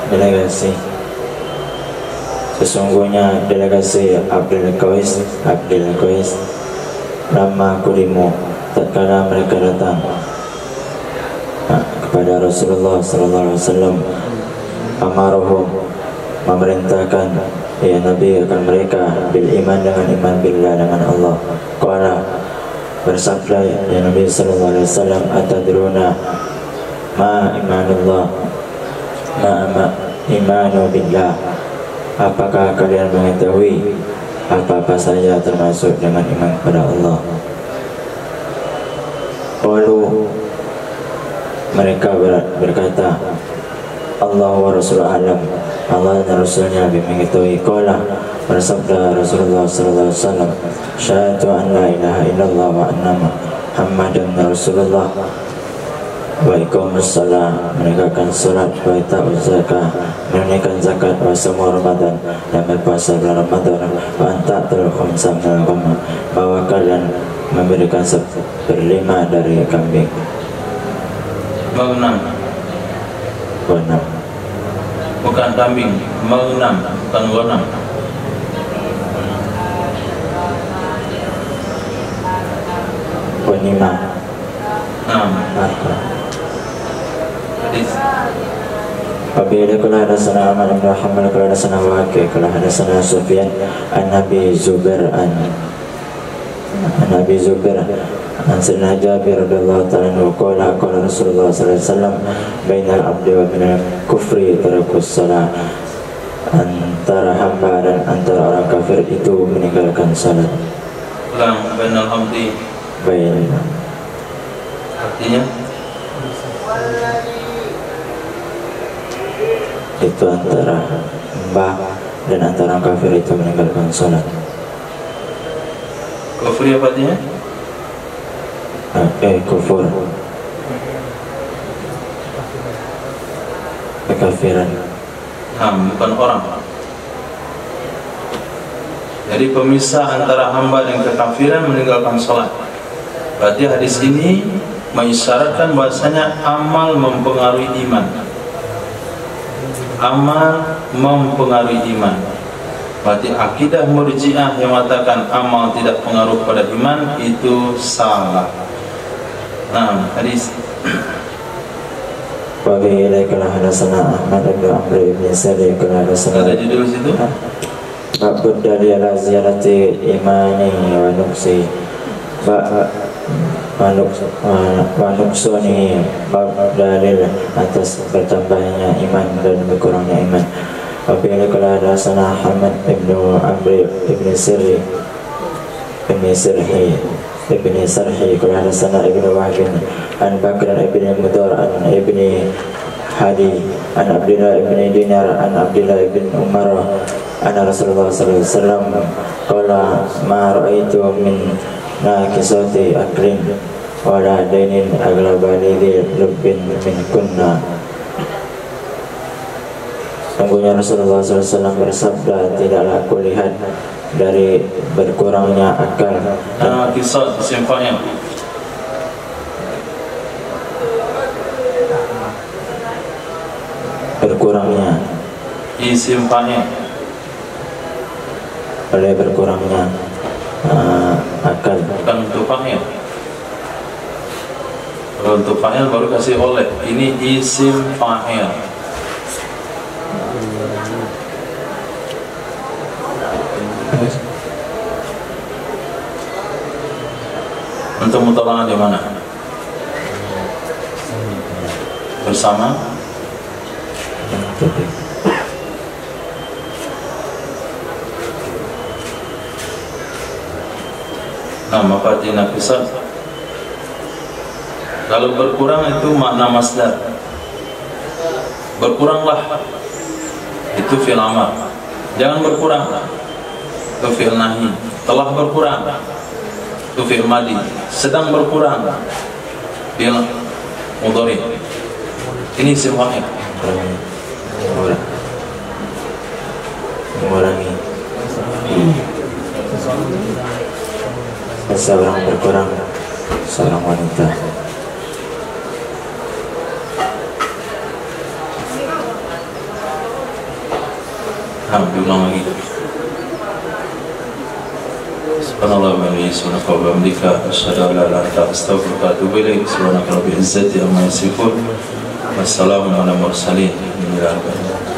Delegasi. Sesungguhnya delegasi Abdul Qais lama kulimu tatkala mereka datang kepada Rasulullah sallallahu alaihi wasallam, amarohum memerintahkan ya Nabi akan mereka bil iman dengan iman billah dengan Allah. Qala bersabda ya Nabi sallallahu alaihi wasallam, atadruna ma imanullah ma imanu billah, apakah kalian mengetahui apa-apa saja termasuk dengan iman kepada Allah? Qalu mereka berkata, Allah wa Rasul alam, Allah dan Rasulnya lebih mengetahui. Qala bersabda Rasulullah sallallahu alaihi wasallam, syahadu an la ilaha illallah wa anna Muhammadan Rasulullah wa iqamus shalah, menegakkan salat, wa ita'uz zakah, menunaikan zakat, wa shaum Ramadan, dan berpuasa bulan Ramadan, wa anta'tul khamsa minal ghanam, bahwa kalian memberikan 1/5 dari kambing. Mengenam. Ghanam. Bukan kambing, mengenam, bukan ghanam. Ghanimah. Hadis. Apabila kala hadasana Ahmad bin Muhammad kala hadasana Waqi kala hadasana Sufyan an Abi Zubair an Abi Zubair an Sayyidina Jabir radhiyallahu ta'ala anhu qala qala Rasulullah sallallahu alaihi wasallam bainal abdi wa bainal kufri tarakus salat, antara hamba dan antara orang kafir itu meninggalkan salat. Ulang, bainal abdi. Bain Artinya itu antara hamba dan antara orang kafir itu meninggalkan salat. kufri apa artinya? Kufur, kekafiran. Bukan orang. Jadi pemisah antara hamba dan kekafiran meninggalkan sholat. Berarti hadis ini mengisyaratkan bahasanya amal mempengaruhi iman. Amal mempengaruhi iman. Berarti akidah Murji'ah yang mengatakan amal tidak pengaruh pada iman itu salah. Nah, hadis. Wa bi ilaikal hadasana Ahmad bin Amr bin Sa'id kala hadasana. Ada judul situ? Ba'bud dalil ala ziyarati imani wa nuksi wa nuksuni, bab dalil atas bertambahnya iman dan berkurangnya iman. Wabila kala hadasana Ahmad ibn Amr ibn Sirhi kala hadasana ibn Wahb an Bakr ibn Mudar an ibn Hadi an Abdullah ibn Dinar an Abdullah ibn Umar anna Rasulullah sallallahu alaihi wasallam qala ma ra'aitu min nakisati aklin wala dainin aglabani di lubbin min kunna. Sungguhnya Rasulullah SAW bersabda, tidaklah aku lihat dari berkurangnya akal dan kisah simpangnya. berkurangnya Isimpangnya. oleh berkurangnya akal. Bukan untuk fa'il. Kalau untuk fa'il baru kasih oleh. Ini isim fa'il. Untuk mutolaknya di mana? Bersama. Nah, mafatina kisah. Kalau berkurang itu makna masdar. Berkuranglah itu fi'il amar. Jangan berkurang itu fi'il nahi. Telah berkurang itu fi'il madi. Sedang berkurang fi'il mudhari. Ini isim wahid. Mengurangi. Seorang berkurang, seorang wanita. Diulang lagi. Subhanallah wa bihamdika asyhadu an la ilaha illa anta astaghfiruka wa atubu ilaik. Subhanaka rabbil izzati amma yasifun. Wassalamu ala mursalin. Alhamdulillah.